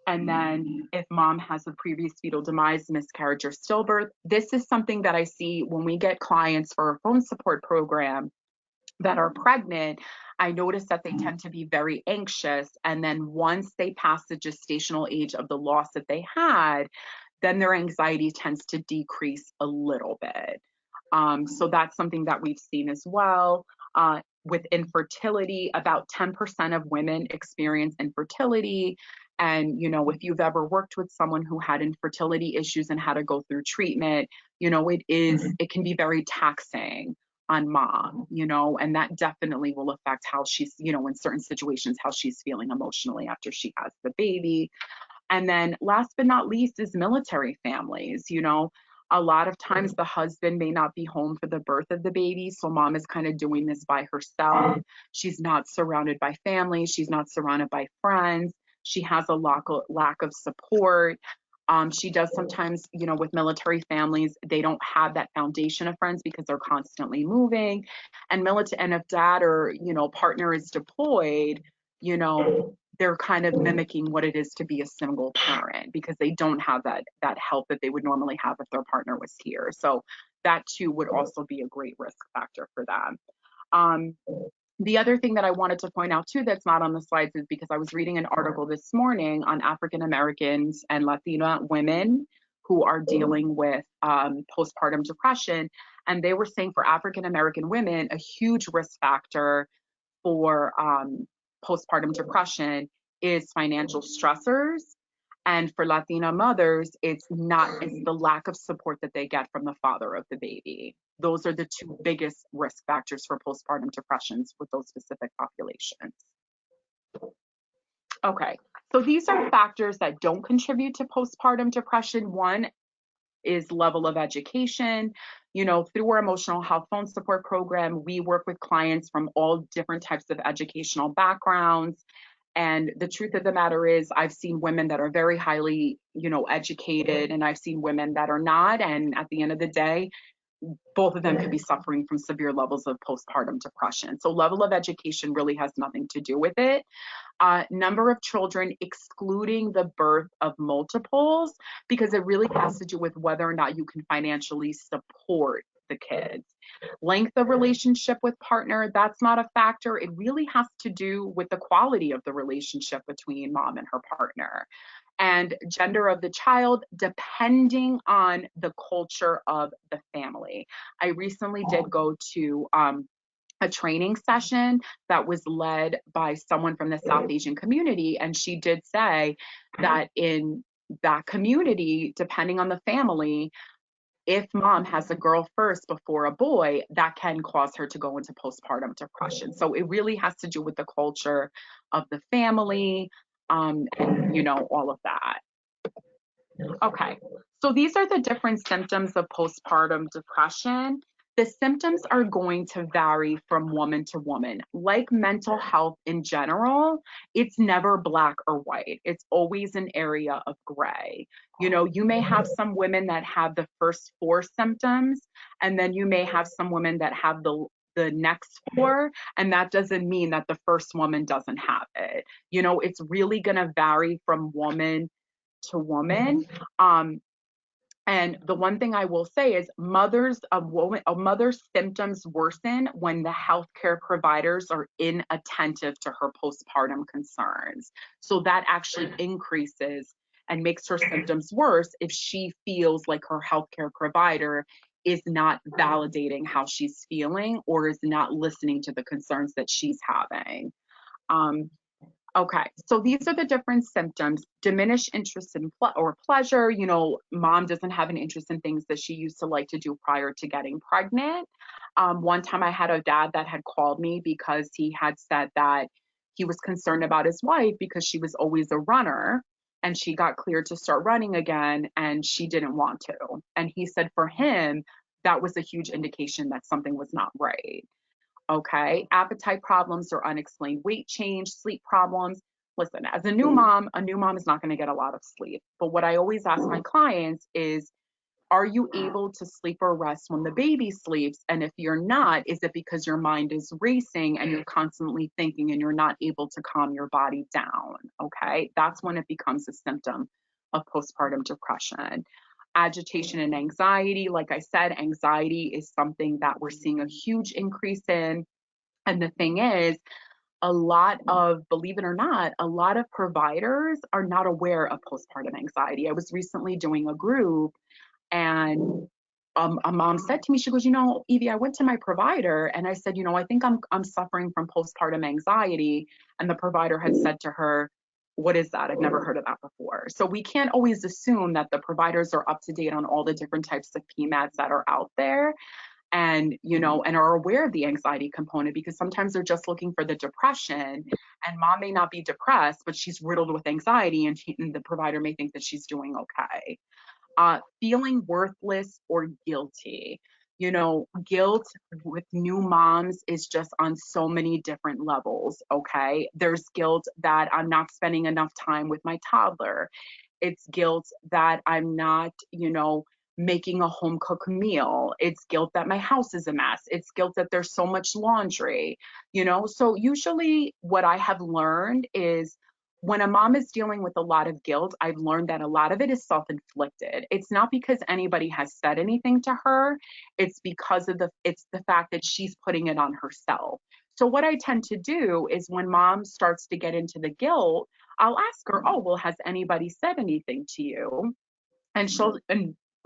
And then if mom has a previous fetal demise, miscarriage, or stillbirth, this is something that I see when we get clients for a phone support program that are pregnant. I notice that they tend to be very anxious. And then once they pass the gestational age of the loss that they had, then their anxiety tends to decrease a little bit. So that's something that we've seen as well. With infertility, about 10% of women experience infertility. And, if you've ever worked with someone who had infertility issues and had to go through treatment, it can be very taxing on mom, and that definitely will affect how she's, in certain situations, how she's feeling emotionally after she has the baby. And then last but not least is military families. A lot of times the husband may not be home for the birth of the baby. So mom is kind of doing this by herself. She's not surrounded by family. She's not surrounded by friends. She has a lack of support. She does sometimes, with military families, they don't have that foundation of friends because they're constantly moving. And if dad or, partner is deployed, they're kind of mimicking what it is to be a single parent, because they don't have that help that they would normally have if their partner was here. So that too would also be a great risk factor for them. The other thing that I wanted to point out too that's not on the slides is because I was reading an article this morning on African Americans and Latina women who are dealing with postpartum depression. And they were saying for African American women, a huge risk factor for postpartum depression is financial stressors. And for Latina mothers, it's the lack of support that they get from the father of the baby. Those are the two biggest risk factors for postpartum depressions with those specific populations. Okay, so these are factors that don't contribute to postpartum depression. One is level of education. You know, through our emotional health phone support program, we work with clients from all different types of educational backgrounds. And the truth of the matter is, I've seen women that are very highly, educated, and I've seen women that are not. And at the end of the day, both of them could be suffering from severe levels of postpartum depression. So level of education really has nothing to do with it. Number of children, excluding the birth of multiples, because it really has to do with whether or not you can financially support the kids. Length of relationship with partner, that's not a factor. It really has to do with the quality of the relationship between mom and her partner. And gender of the child, depending on the culture of the family. I recently did go to a training session that was led by someone from the South Asian community. And she did say that in that community, depending on the family, if mom has a girl first before a boy, that can cause her to go into postpartum depression. So it really has to do with the culture of the family, and all of that. Okay, so these are the different symptoms of postpartum depression. The symptoms are going to vary from woman to woman. Like mental health in general, it's never black or white. It's always an area of gray. You may have some women that have the first 4 symptoms, and then you may have some women that have the next 4, and that doesn't mean that the first woman doesn't have it. It's really going to vary from woman to woman. And the one thing I will say is a mother's symptoms worsen when the healthcare providers are inattentive to her postpartum concerns. So that actually increases and makes her symptoms worse if she feels like her healthcare provider is not validating how she's feeling or is not listening to the concerns that she's having. Okay, so these are the different symptoms. Diminished interest in or pleasure. Mom doesn't have an interest in things that she used to like to do prior to getting pregnant. One time I had a dad that had called me because he had said that he was concerned about his wife because she was always a runner and she got cleared to start running again and she didn't want to. And he said for him, that was a huge indication that something was not right. Okay, appetite problems or unexplained weight change, sleep problems. Listen, as a new mom is not going to get a lot of sleep. But what I always ask my clients is, are you able to sleep or rest when the baby sleeps? And if you're not, is it because your mind is racing and you're constantly thinking and you're not able to calm your body down? Okay, that's when it becomes a symptom of postpartum depression. Agitation and anxiety. Like I said, anxiety is something that we're seeing a huge increase in. And the thing is, believe it or not, a lot of providers are not aware of postpartum anxiety. I was recently doing a group and a mom said to me, she goes, Evie, I went to my provider and I said, I think I'm suffering from postpartum anxiety. And the provider had said to her, what is that? I've never heard of that before. So we can't always assume that the providers are up to date on all the different types of PMADs that are out there and, and are aware of the anxiety component, because sometimes they're just looking for the depression and mom may not be depressed, but she's riddled with anxiety and the provider may think that she's doing okay. Feeling worthless or guilty. Guilt with new moms is just on so many different levels, okay? There's guilt that I'm not spending enough time with my toddler. It's guilt that I'm not, making a home cooked meal. It's guilt that my house is a mess. It's guilt that there's so much laundry, So usually what I have learned is when a mom is dealing with a lot of guilt, I've learned that a lot of it is self-inflicted. It's not because anybody has said anything to her. It's because of the fact that she's putting it on herself. So what I tend to do is when mom starts to get into the guilt, I'll ask her, oh, well, has anybody said anything to you? And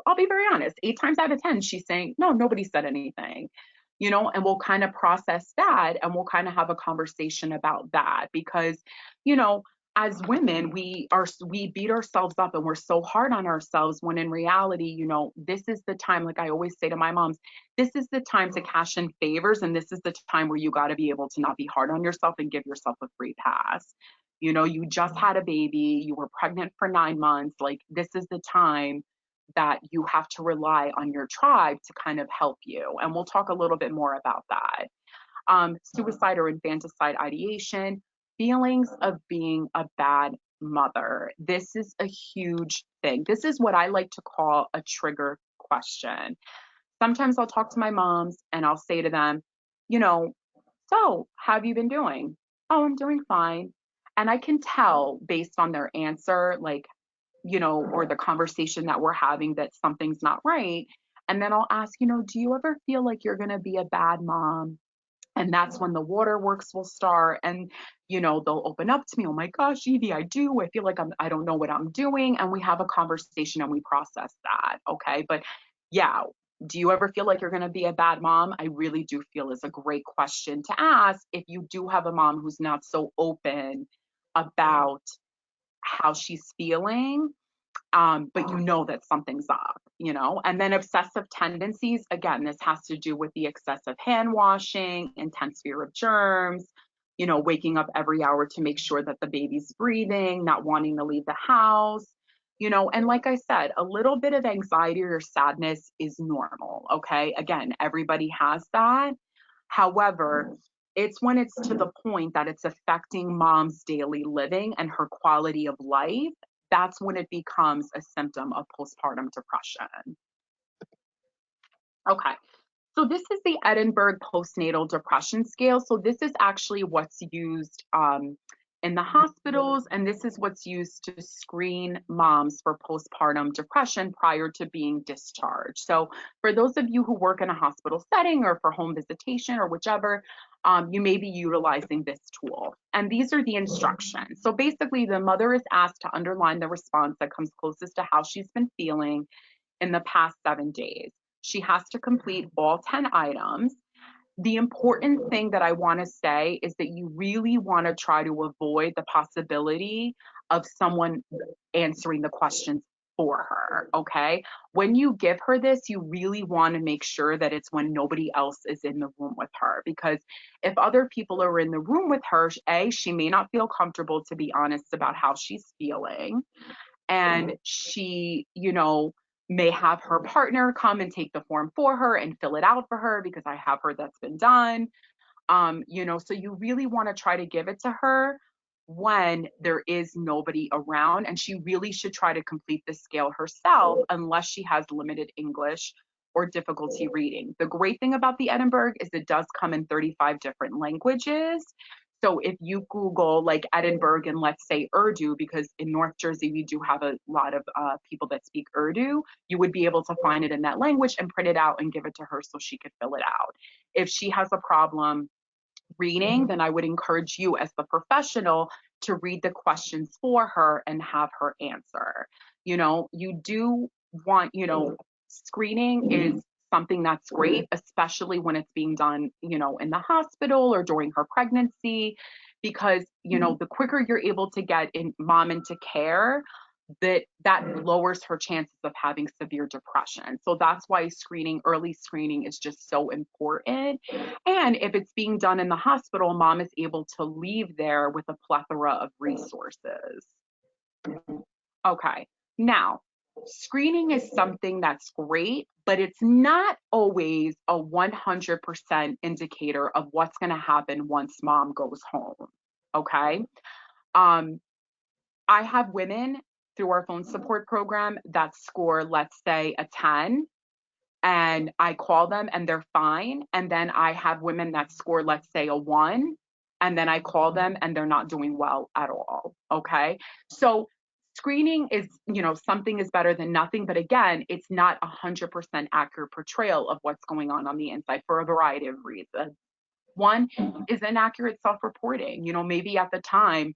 I'll be very honest, 8 times out of 10, she's saying, no, nobody said anything. and we'll kind of process that, and we'll kind of have a conversation about that. Because, you know, as women, we beat ourselves up and we're so hard on ourselves, when in reality, this is the time, like I always say to my moms, this is the time to cash in favors, and this is the time where you got to be able to not be hard on yourself and give yourself a free pass. You just had a baby, you were pregnant for 9 months. Like, this is the time that you have to rely on your tribe to kind of help you. And we'll talk a little bit more about that. Suicide or infanticide ideation, feelings of being a bad mother. This is a huge thing. This is what I like to call a trigger question. Sometimes I'll talk to my moms and I'll say to them, so how have you been doing? Oh, I'm doing fine. And I can tell based on their answer, like, or the conversation that we're having, that something's not right. And then I'll ask, do you ever feel like you're going to be a bad mom? And that's when the waterworks will start. And, they'll open up to me. Oh my gosh, Evie, I do. I feel like I don't know what I'm doing. And we have a conversation and we process that. Okay. But yeah, do you ever feel like you're going to be a bad mom? I really do feel is a great question to ask if you do have a mom who's not so open about how she's feeling, but that something's up, And then obsessive tendencies, again, this has to do with the excessive hand washing, intense fear of germs, waking up every hour to make sure that the baby's breathing, not wanting to leave the house, and like I said, a little bit of anxiety or sadness is normal. Okay. Again, everybody has that. However, it's when it's to the point that it's affecting mom's daily living and her quality of life, that's when it becomes a symptom of postpartum depression. Okay. So this is the Edinburgh Postnatal Depression Scale. So this is actually what's used in the hospitals, and this is what's used to screen moms for postpartum depression prior to being discharged. So for those of you who work in a hospital setting or for home visitation or whichever, you may be utilizing this tool. And these are the instructions. So basically, the mother is asked to underline the response that comes closest to how she's been feeling in the past 7 days. She has to complete all 10 items. The important thing that I want to say is that you really want to try to avoid the possibility of someone answering the questions for her, okay? When you give her this, you really want to make sure that it's when nobody else is in the room with her, because if other people are in the room with her, she may not feel comfortable to be honest about how she's feeling. And she, may have her partner come and take the form for her and fill it out for her, because I have heard that's been done. So you really want to try to give it to her when there is nobody around, and she really should try to complete the scale herself unless she has limited English or difficulty reading. The great thing about the Edinburgh is it does come in 35 different languages. So if you Google like Edinburgh and let's say Urdu, because in North Jersey we do have a lot of people that speak Urdu, you would be able to find it in that language and print it out and give it to her so she could fill it out. If she has a problem reading, then I would encourage you as the professional to read the questions for her and have her answer. You do want, screening is something that's great, especially when it's being done, in the hospital or during her pregnancy, because, the quicker you're able to get mom into care, that lowers her chances of having severe depression. So that's why early screening is just so important. And if it's being done in the hospital, mom is able to leave there with a plethora of resources. Okay. Now, screening is something that's great, but it's not always a 100% indicator of what's going to happen once mom goes home. Okay. I have women through our phone support program that score, let's say, a 10, and I call them and they're fine. And then I have women that score, let's say, a 1, and then I call them and they're not doing well at all. Okay. So screening is, something is better than nothing. But again, it's not 100% accurate portrayal of what's going on the inside for a variety of reasons. One is inaccurate self-reporting. Maybe at the time,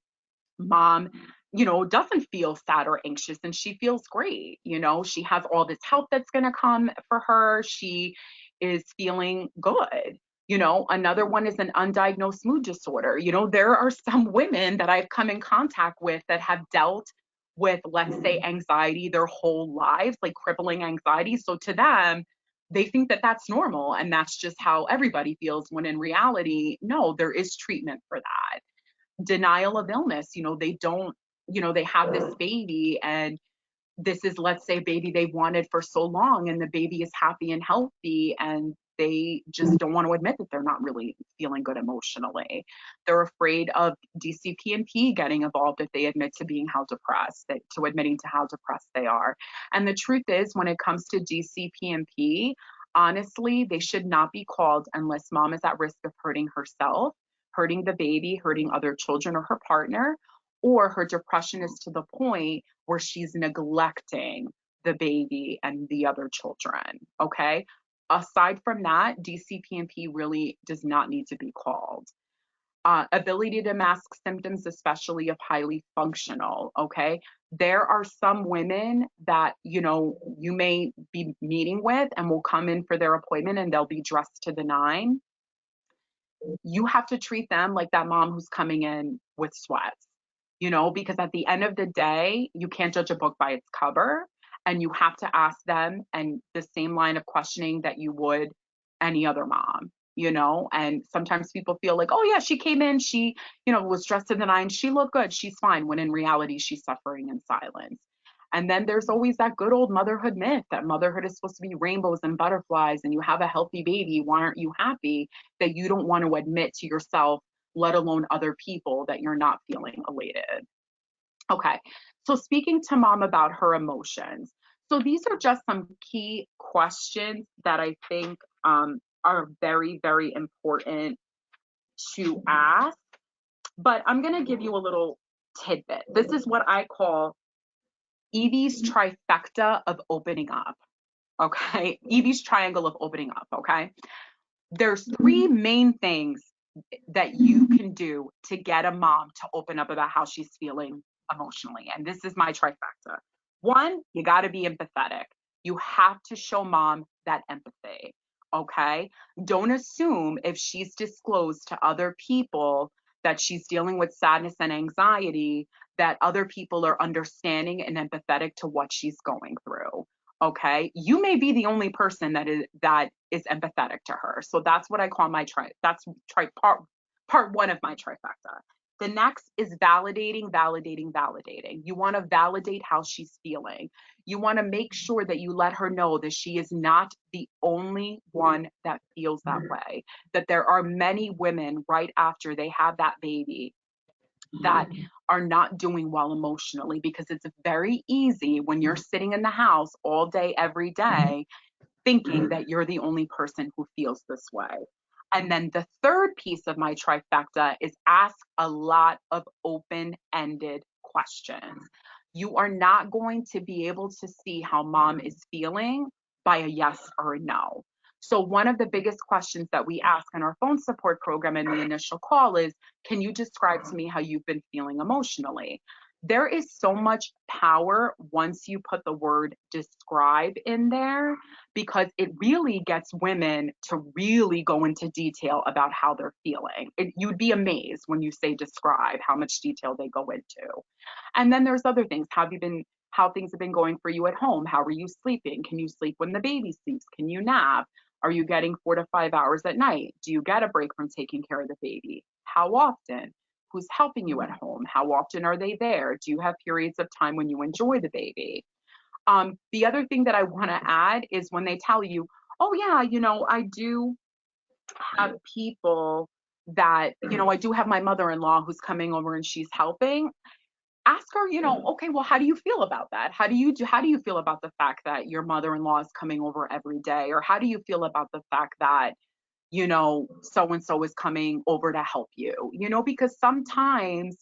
mom, doesn't feel sad or anxious and she feels great. She has all this help that's going to come for her. She is feeling good. You know, another one is an undiagnosed mood disorder. You know, there are some women that I've come in contact with that have dealt with, let's say, anxiety their whole lives, like crippling anxiety. So to them, they think that that's normal and that's just how everybody feels, when in reality, no, there is treatment for that. Denial of illness, you know, they don't, you know, they have this baby and this is, let's say, baby they wanted for so long, and the baby is happy and healthy, and they just don't want to admit that they're not really feeling good emotionally. They're afraid of DCP&P getting involved if they admit to being how depressed, to admitting to how depressed they are. And the truth is, when it comes to DCP&P, honestly, they should not be called unless mom is at risk of hurting herself, hurting the baby, hurting other children or her partner, or her depression is to the point where she's neglecting the baby and the other children. Okay. Aside from that, DCP&P really does not need to be called. Ability to mask symptoms, especially of highly functional. Okay. There are some women that, you know, you may be meeting with and will come in for their appointment and they'll be dressed to the nine. You have to treat them like that mom who's coming in with sweats, you know, because at the end of the day, you can't judge a book by its cover, and you have to ask them and the same line of questioning that you would any other mom, you know. And sometimes people feel like, oh yeah, she came in, she, you know, was dressed to the nines, she looked good, she's fine, when in reality she's suffering in silence. And then there's always that good old motherhood myth that motherhood is supposed to be rainbows and butterflies and you have a healthy baby, why aren't you happy, that you don't want to admit to yourself, let alone other people, that you're not feeling elated. Okay, so speaking to mom about her emotions. So these are just some key questions that I think are very, very important to ask. But I'm going to give you a little tidbit. This is what I call Evie's trifecta of opening up. Okay, Evie's triangle of opening up. Okay, there's three main things that you can do to get a mom to open up about how she's feeling emotionally. And this is my trifecta. One, you got to be empathetic. You have to show mom that empathy. Okay. Don't assume if she's disclosed to other people that she's dealing with sadness and anxiety, that other people are understanding and empathetic to what she's going through. Okay. You may be the only person that is empathetic to her. So that's what I call my part one of my trifecta. The next is validating, validating, validating. You want to validate how she's feeling. You want to make sure that you let her know that she is not the only one that feels that way, that there are many women right after they have that baby that are not doing well emotionally, because it's very easy when you're sitting in the house all day, every day, thinking that you're the only person who feels this way. And then the third piece of my trifecta is ask a lot of open-ended questions. You are not going to be able to see how mom is feeling by a yes or a no. So one of the biggest questions that we ask in our phone support program in the initial call is, can you describe to me how you've been feeling emotionally? There is so much power once you put the word describe in there, because it really gets women to really go into detail about how they're feeling. You'd be amazed when you say describe how much detail they go into. And then there's other things. How things have been going for you at home? How are you sleeping? Can you sleep when the baby sleeps? Can you nap? Are you getting 4 to 5 hours at night? Do you get a break from taking care of the baby? How often? Who's helping you at home? How often are they there? Do you have periods of time when you enjoy the baby? The other thing that I want to add is when they tell you, oh yeah, you know, I do have people that, you know, I do have my mother-in-law who's coming over and she's helping. Ask her, you know, okay, well, how do you feel about that? How do you feel about the fact that your mother-in-law is coming over every day? Or how do you feel about the fact that, you know, so-and-so is coming over to help you? You know, because sometimes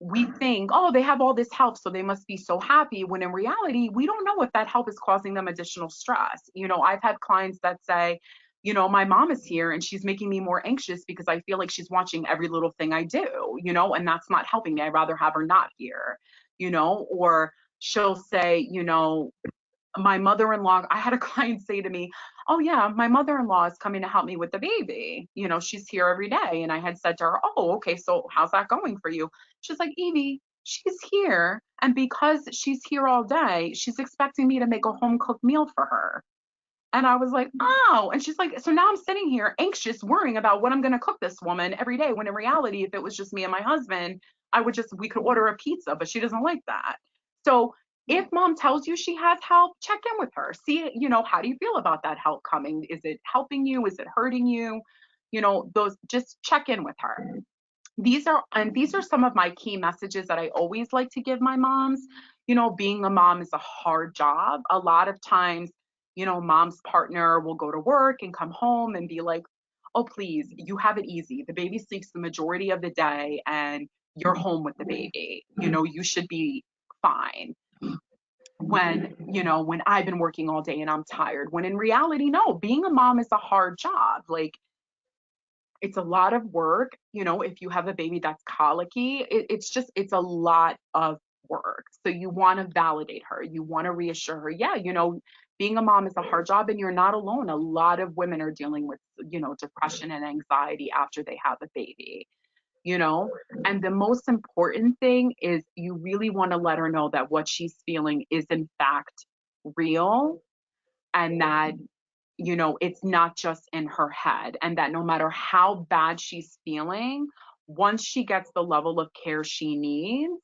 we think, oh, they have all this help, so they must be so happy, when in reality, we don't know if that help is causing them additional stress. You know, I've had clients that say, you know, my mom is here and she's making me more anxious because I feel like she's watching every little thing I do, you know, and that's not helping me. I'd rather have her not here, you know. Or she'll say, you know, my mother-in-law, I had a client say to me, "Oh yeah, my mother-in-law is coming to help me with the baby. You know, she's here every day." And I had said to her, "Oh, okay, so how's that going for you?" She's like, "Evie, she's here, and because she's here all day, she's expecting me to make a home cooked meal for her." And I was like, "Oh." And she's like, "So now I'm sitting here anxious, worrying about what I'm going to cook this woman every day, when in reality, if it was just me and my husband, we could order a pizza, but she doesn't like that." So if mom tells you she has help, check in with her. See, how do you feel about that help coming? Is it helping you? Is it hurting you? Those, just check in with her. These are some of my key messages that I always like to give my moms. Being a mom is a hard job. A lot of times, mom's partner will go to work and come home and be like, "Oh, please, you have it easy. The baby sleeps the majority of the day and you're home with the baby. You should be fine." When I've been working all day and I'm tired, when in reality, no, being a mom is a hard job. Like, it's a lot of work. If you have a baby that's colicky, it's a lot of work. So you want to validate her. You want to reassure her, yeah, being a mom is a hard job and you're not alone. A lot of women are dealing with, depression and anxiety after they have a baby, you know? And the most important thing is you really want to let her know that what she's feeling is in fact real, and that it's not just in her head, and that no matter how bad she's feeling, once she gets the level of care she needs,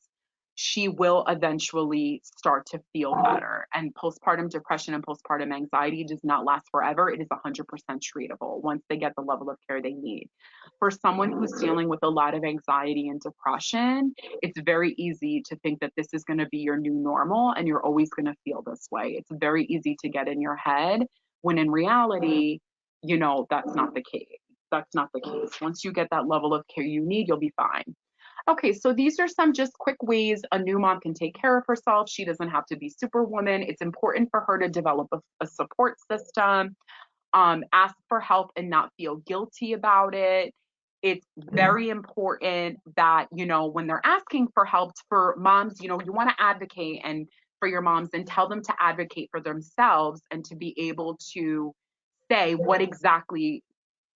she will eventually start to feel better. And postpartum depression and postpartum anxiety does not last forever. It is 100% treatable once they get the level of care they need. For someone who's dealing with a lot of anxiety and depression, it's very easy to think that this is going to be your new normal and you're always going to feel this way. It's very easy to get in your head, when in reality, that's not the case. That's not the case. Once you get that level of care you need, you'll be fine. Okay, so these are some just quick ways a new mom can take care of herself. She doesn't have to be superwoman. It's important for her to develop a support system, ask for help and not feel guilty about it. It's very important that, when they're asking for help, for moms, you want to advocate and for your moms, and tell them to advocate for themselves and to be able to say what exactly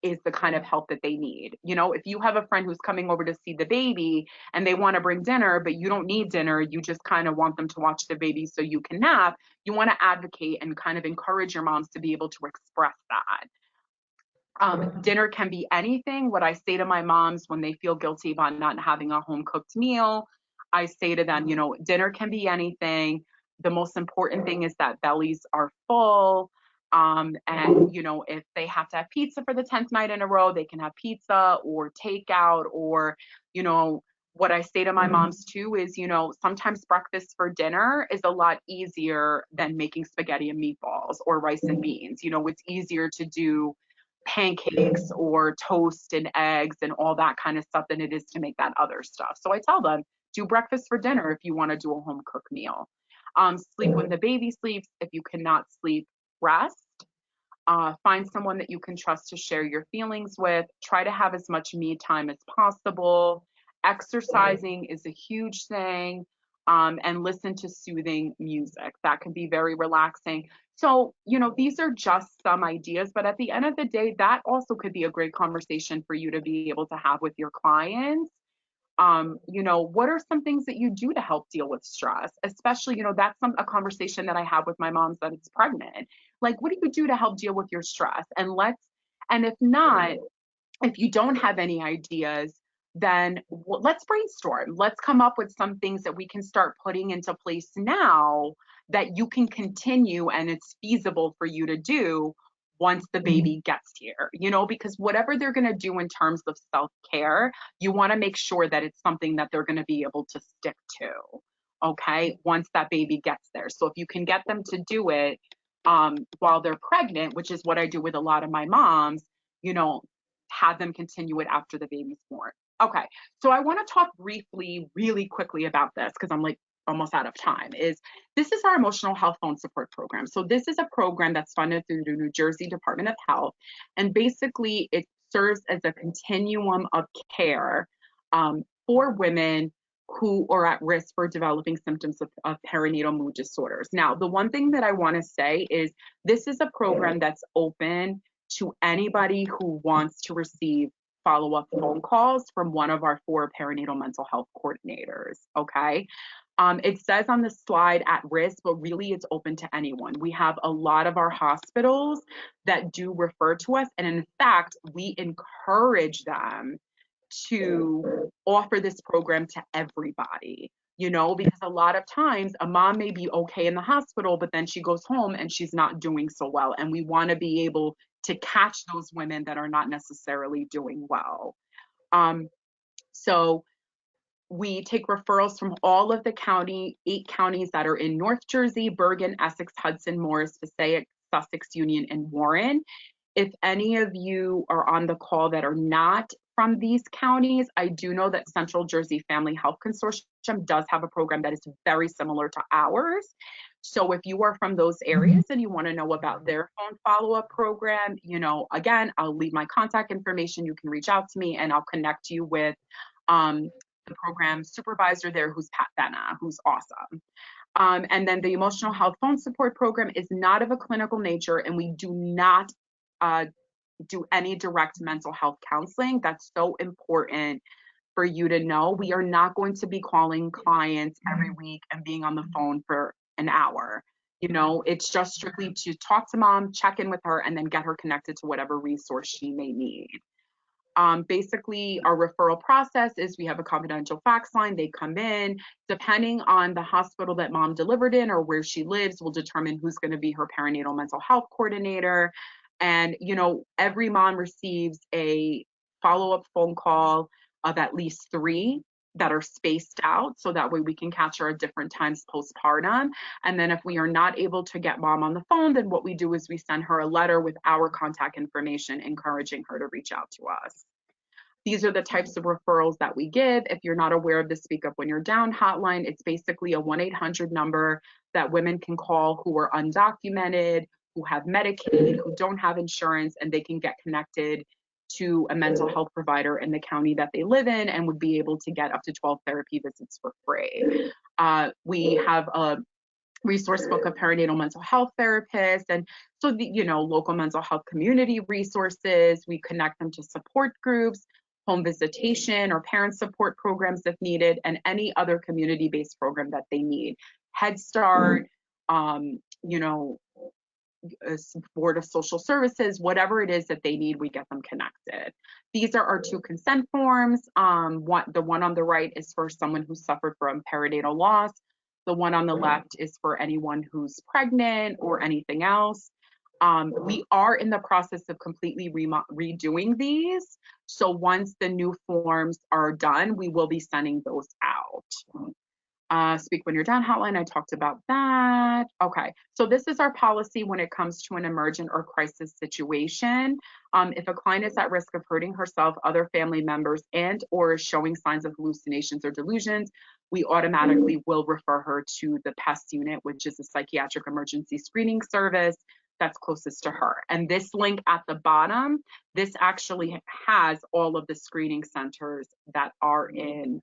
is the kind of help that they need. If you have a friend who's coming over to see the baby and they want to bring dinner, but you don't need dinner, you just kind of want them to watch the baby so you can nap, you want to advocate and kind of encourage your moms to be able to express that. Dinner can be anything. What I say to my moms when they feel guilty about not having a home cooked meal, I say to them, dinner can be anything. The most important thing is that bellies are full. And, if they have to have pizza for the 10th night in a row, they can have pizza or takeout, or, what I say to my moms too is, sometimes breakfast for dinner is a lot easier than making spaghetti and meatballs or rice and beans. It's easier to do pancakes or toast and eggs and all that kind of stuff than it is to make that other stuff. So I tell them, do breakfast for dinner if you want to do a home cooked meal. Sleep when the baby sleeps. If you cannot sleep, rest. Find someone that you can trust to share your feelings with. Try to have as much me time as possible. Exercising is a huge thing. And listen to soothing music. That can be very relaxing. So, these are just some ideas, but at the end of the day, that also could be a great conversation for you to be able to have with your clients. What are some things that you do to help deal with stress? Especially, that's a conversation that I have with my moms that is pregnant. Like, what do you do to help deal with your stress? And if not, if you don't have any ideas, then let's brainstorm. Let's come up with some things that we can start putting into place now that you can continue and it's feasible for you to do once the baby gets here, because whatever they're going to do in terms of self-care, you want to make sure that it's something that they're going to be able to stick to, okay, once that baby gets there. So if you can get them to do it while they're pregnant, which is what I do with a lot of my moms, have them continue it after the baby's born. Okay, so I want to talk briefly, really quickly about this because I'm like almost out of time. This is our emotional health phone support program. So this is a program that's funded through the New Jersey Department of Health, and basically it serves as a continuum of care for women who are at risk for developing symptoms of perinatal mood disorders. Now, the one thing that I want to say is this is a program that's open to anybody who wants to receive follow-up phone calls from one of our 4 perinatal mental health coordinators, okay? It says on the slide at risk, but really it's open to anyone. We have a lot of our hospitals that do refer to us, and in fact, we encourage them to offer this program to everybody, you know, because a lot of times a mom may be okay in the hospital, but then she goes home and she's not doing so well. And we want to be able to catch those women that are not necessarily doing well. So we take referrals from all of the 8 counties that are in North Jersey, Bergen, Essex, Hudson, Morris, Passaic, Sussex, Union, and Warren. If any of you are on the call that are not from these counties, I do know that Central Jersey Family Health Consortium does have a program that is very similar to ours. So if you are from those areas and you want to know about their phone follow-up program, you know, again, I'll leave my contact information. You can reach out to me and I'll connect you with the program supervisor there, who's Pat Benna, who's awesome. And then the emotional health phone support program is not of a clinical nature, and we do not do any direct mental health counseling. That's so important for you to know. We are not going to be calling clients every week and being on the phone for an hour. You know, it's just strictly to talk to mom, check in with her, and then get her connected to whatever resource she may need. Basically, our referral process is we have a confidential fax line. They come in. Depending on the hospital that mom delivered in or where she lives, will determine who's going to be her perinatal mental health coordinator. And, you know, every mom receives a follow-up phone call of at least 3 that are spaced out, so that way we can catch her at different times postpartum. And then if we are not able to get mom on the phone, then what we do is we send her a letter with our contact information, encouraging her to reach out to us. These are the types of referrals that we give. If you're not aware of the Speak Up When You're Down hotline, it's basically a 1-800 number that women can call who are undocumented, who have Medicaid, who don't have insurance, and they can get connected to a mental health provider in the county that they live in and would be able to get up to 12 therapy visits for free. We have a resource book of perinatal mental health therapists, and so the, you know, local mental health community resources. We connect them to support groups, home visitation or parent support programs if needed, and any other community-based program that they need. Head Start, you know, Board of Social Services, whatever it is that they need, we get them connected. These are our 2 consent forms. The one on the right is for someone who suffered from perinatal loss. The one on the left is for anyone who's pregnant or anything else. We are in the process of completely redoing these. So once the new forms are done, we will be sending those out. Speak When You're Down hotline, I talked about that. Okay, so this is our policy when it comes to an emergent or crisis situation. If a client is at risk of hurting herself, other family members, and or is showing signs of hallucinations or delusions, we automatically will refer her to the PES unit, which is a psychiatric emergency screening service that's closest to her. And this link at the bottom, this actually has all of the screening centers that are in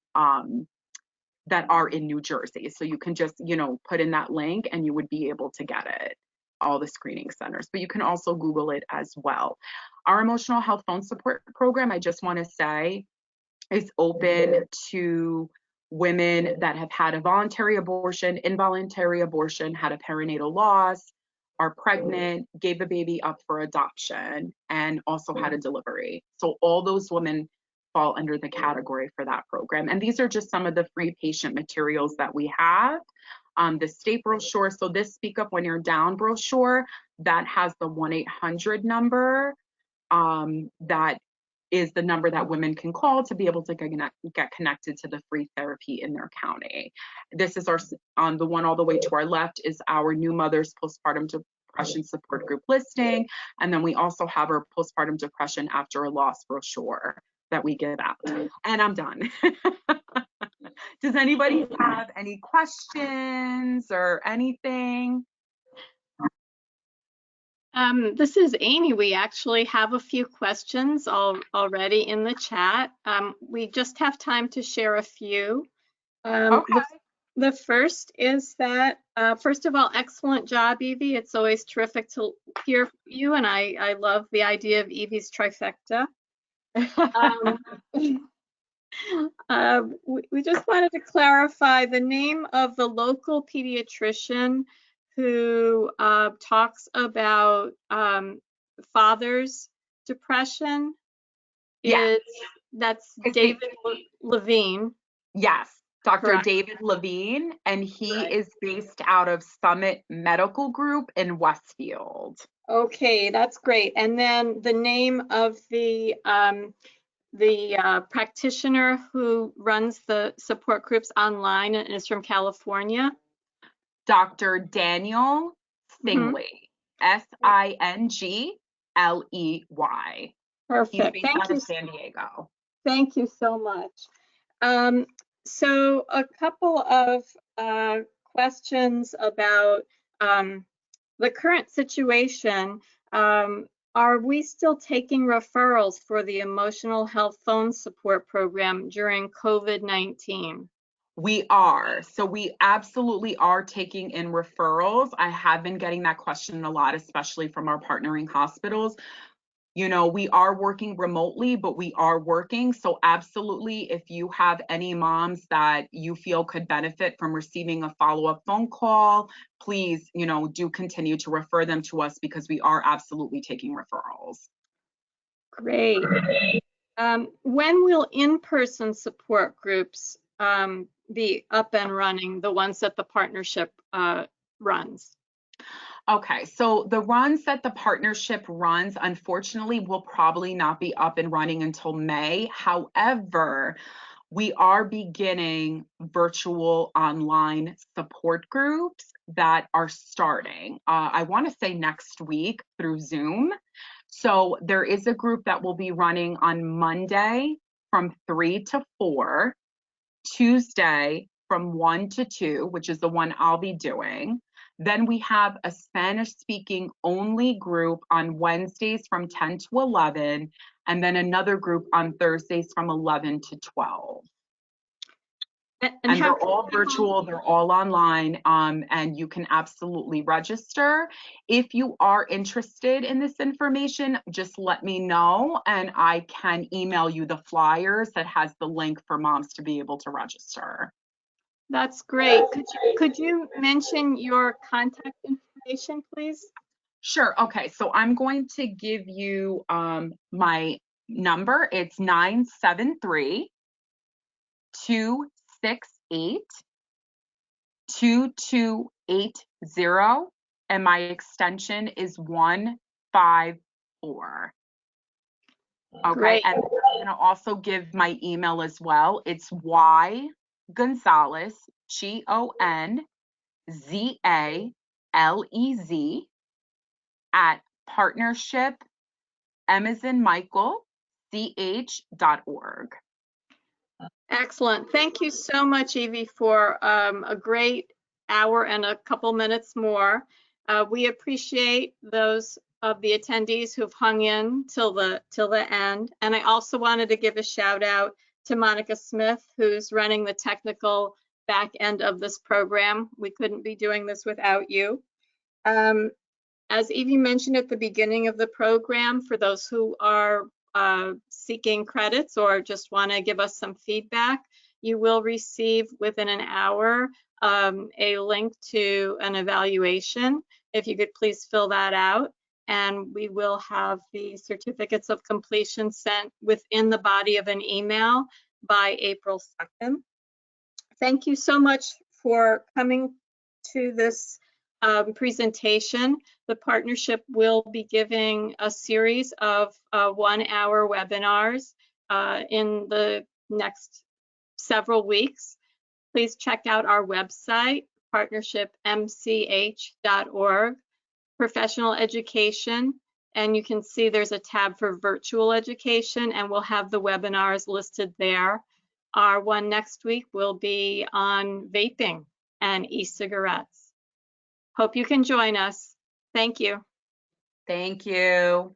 New Jersey. So you can just, you know, put in that link and you would be able to get it, all the screening centers, but you can also Google it as well. Our emotional health phone support program, I just want to say, is open to women that have had a voluntary abortion, involuntary abortion, had a perinatal loss, are pregnant, gave the baby up for adoption, and also had a delivery. So all those women fall under the category for that program. And these are just some of the free patient materials that we have. The state brochure, so this Speak Up When You're Down brochure, that has the 1-800 number, that is the number that women can call to be able to get connected to the free therapy in their county. This is our, the one all the way to our left is our New Mothers Postpartum Depression Support Group listing. And then we also have our Postpartum Depression After a Loss brochure that we give out. And I'm done. Does anybody have any questions or anything?
This is Amy. We actually have a few questions already in the chat. We just have time to share a few. Um,
Okay.
the, the first is that, first of all, excellent job, Evie. It's always terrific to hear you, and I love the idea of Evie's trifecta. Um, we just wanted to clarify the name of the local pediatrician who talks about father's depression
Yeah.
is that's
His name-
David Levine.
Yes, Dr.
Correct.
David Levine, and he
Right.
is based out of Summit Medical Group in Westfield.
Okay, that's great. And then the name of the practitioner who runs the support groups online and is from California.
Dr. Daniel
Mhm.
Singley, Singley. He's
Perfect.
based out of San Diego.
Thank you so much. Um, so a couple of questions about the current situation. Are we still taking referrals for the emotional health phone support program during COVID-19?
We are. So we absolutely are taking in referrals. I have been getting that question a lot, especially from our partnering hospitals. You know, we are working remotely, but we are working. So absolutely, if you have any moms that you feel could benefit from receiving a follow-up phone call, please, do continue to refer them to us because we are absolutely taking referrals.
Great. When will in-person support groups be up and running, the ones that the partnership runs?
Okay, so the runs that the partnership runs, unfortunately, will probably not be up and running until May. However, we are beginning virtual online support groups that are starting. I want to say next week through Zoom. So there is a group that will be running on Monday from 3 to 4, Tuesday from 1 to 2, which is the one I'll be doing. Then we have a Spanish speaking only group on Wednesdays from 10 to 11, and then another group on Thursdays from 11 to 12.
And
And
how
they're all virtual, they're all online, and you can absolutely register. If you are interested in this information, just let me know and I can email you the flyers that has the link for moms to be able to register.
That's great. Could you mention your contact information, please?
Sure. Okay. So I'm going to give you my number. It's 973 268 2280, and my extension is 154. Okay,
Great.
and I'm going to also give my email as well. It's Y Gonzalez, GONZALEZ at partnership, M as in Michael, CH.org.
Excellent. Thank you so much, Evie, for a great hour and a couple minutes more. We appreciate those of the attendees who've hung in till the end. And I also wanted to give a shout out to Monica Smith, who's running the technical back end of this program. We couldn't be doing this without you. As Evie mentioned at the beginning of the program, for those who are seeking credits or just want to give us some feedback, you will receive within an hour a link to an evaluation. If you could please fill that out, and we will have the certificates of completion sent within the body of an email by April 2nd. Thank you so much for coming to this presentation. The partnership will be giving a series of 1-hour webinars in the next several weeks. Please check out our website, partnershipmch.org, professional education, and you can see there's a tab for virtual education, and we'll have the webinars listed there. Our one next week will be on vaping and e-cigarettes. Hope you can join us. Thank you.
Thank you.